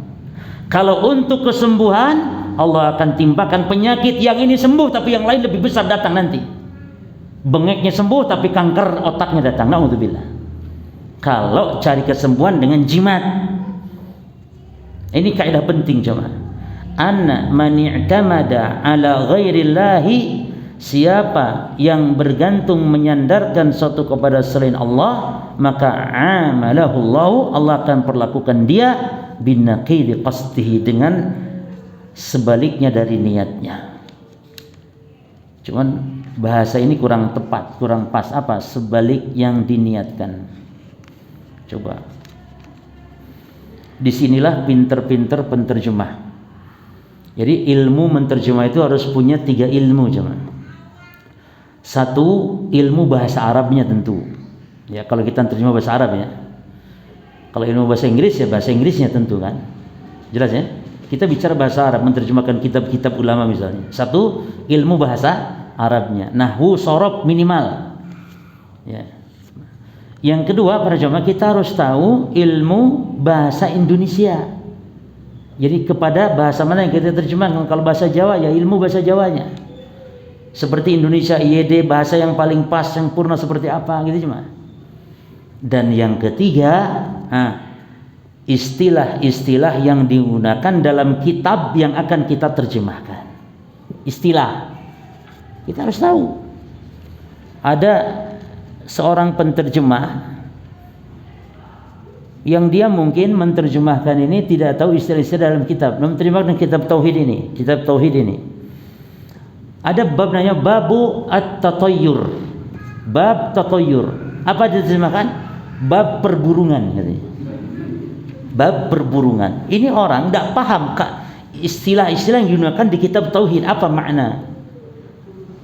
Kalau untuk kesembuhan, Allah akan timpakan penyakit, yang ini sembuh tapi yang lain lebih besar datang nanti. Bengeknya sembuh tapi kanker otaknya datang. Na'udzubillah. Kalau cari kesembuhan dengan jimat, ini kaidah penting coba. Anna man i'tamada ala ghairillahi, siapa yang bergantung menyandarkan suatu kepada selain Allah, maka amalahullahu, Allah akan perlakukan dia binaqidi qasdihi, dengan sebaliknya dari niatnya. Cuman bahasa ini kurang tepat, kurang pas. Apa? Sebalik yang diniatkan. Coba. Disinilah pinter-pinter penterjemah. Jadi ilmu menterjemah itu harus punya 3 ilmu, cuman. 1, ilmu bahasa Arabnya tentu. Ya, kalau kita terjemah bahasa Arab ya. Kalau ilmu bahasa Inggris ya bahasa Inggrisnya tentu kan. Jelas ya? Kita bicara bahasa Arab, menerjemahkan kitab-kitab ulama misalnya. 1, ilmu bahasa Arabnya. Nahwu, shorof minimal. Ya. Yang kedua, para jamaah, kita harus tahu ilmu bahasa Indonesia. Jadi kepada bahasa mana yang kita terjemahkan. Kalau bahasa Jawa ya ilmu bahasa Jawanya. Seperti Indonesia IED, bahasa yang paling pas, yang purna seperti apa gitu cuma. Dan yang ketiga, istilah-istilah yang digunakan dalam kitab yang akan kita terjemahkan. Istilah kita harus tahu. Ada seorang penterjemah yang dia mungkin menerjemahkan ini tidak tahu istilah-istilah dalam kitab. Menerjemahkan kitab tauhid ini, ada bab namanya babu at-tatayyur. Bab tatayyur. Apa diterjemahkan? Bab perburungan katanya. Bab perburungan. Ini orang tidak paham istilah-istilah yang digunakan di kitab tauhid apa makna.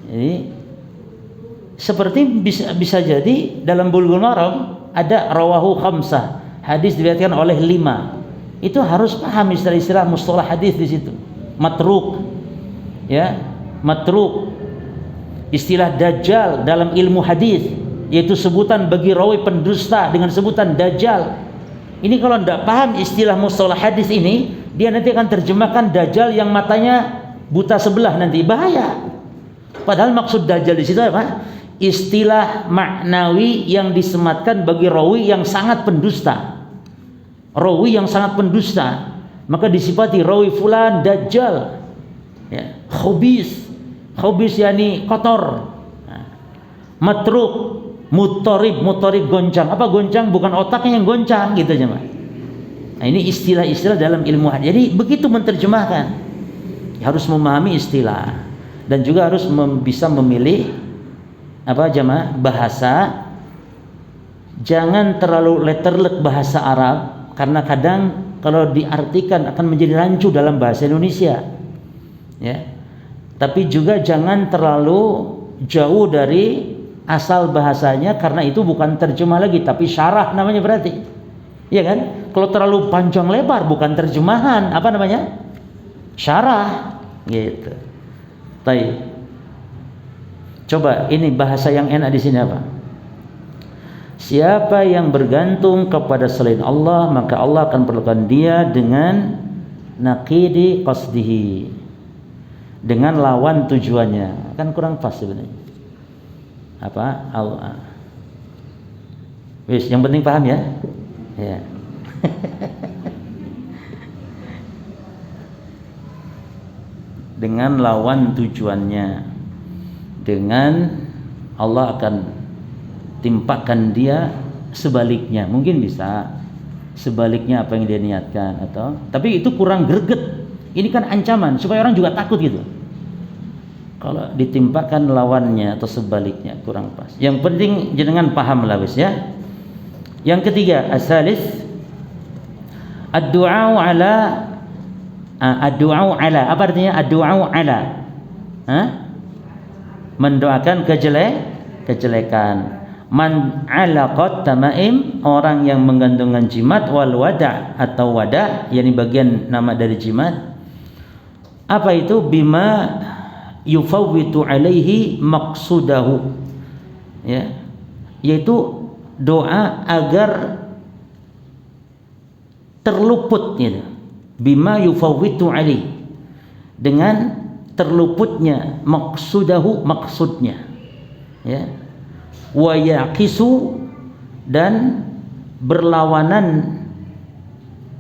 Jadi seperti bisa jadi dalam Bulughul Maram ada rawahu khamsah, hadis diriwayatkan oleh 5. Itu harus paham istilah-istilah mustalah hadis di situ. Matruk, ya, matruk. Istilah dajjal dalam ilmu hadis, yaitu sebutan bagi rawi pendusta dengan sebutan dajjal. Ini kalau tidak paham istilah mustalah hadis ini, dia nanti akan terjemahkan dajjal yang matanya buta sebelah nanti bahaya. Padahal maksud dajjal di situ apa? Istilah maknawi yang disematkan bagi rawi yang sangat pendusta. Rawi yang sangat pendusta, maka disifati rawi fulan dajjal. Ya, khobis yani kotor. Matruk, mutorib goncang. Apa goncang? Bukan otaknya yang goncang gitu aja, Pak. Nah, ini istilah-istilah dalam ilmu hadis. Jadi begitu menerjemahkan, harus memahami istilah dan juga harus bisa memilih apa jamaah bahasa. Jangan terlalu letterlek bahasa Arab, karena kadang kalau diartikan akan menjadi rancu dalam bahasa Indonesia. Ya. Tapi juga jangan terlalu jauh dari asal bahasanya, karena itu bukan terjemah lagi tapi syarah namanya berarti. Iya kan? Kalau terlalu panjang lebar bukan terjemahan, apa namanya? Syarah gitu. Baik. Coba ini bahasa yang enak di sini apa? Siapa yang bergantung kepada selain Allah, maka Allah akan perlukan dia dengan naqidi qasdihi, dengan lawan tujuannya. Kan kurang pas sebenarnya. Apa? Allah. Wis, yang penting paham ya. Ya. Dengan lawan tujuannya. Dengan Allah akan timpakan dia sebaliknya. Mungkin bisa sebaliknya apa yang dia niatkan, atau tapi itu kurang greget. Ini kan ancaman supaya orang juga takut gitu. Kalau ditimpakan lawannya atau sebaliknya kurang pas. Yang penting jenengan paham lah wis ya. Yang ketiga, asalis ad-du'a ala ad-du'a ala. Apa artinya ad-du'a ala? Mendoakan kejelekan. Man alaqat tamaim, orang yang menggantungkan jimat, wal wada' atau wada', yakni bagian nama dari jimat. Apa itu? Bima yufawwitu alaihi maqsudahu. Ya. Yaitu doa agar terluput gitu. Bima yufawwitu alaihi, dengan terluputnya maqsudahu, maksudnya. Ya. Wa yaqisu, dan berlawanan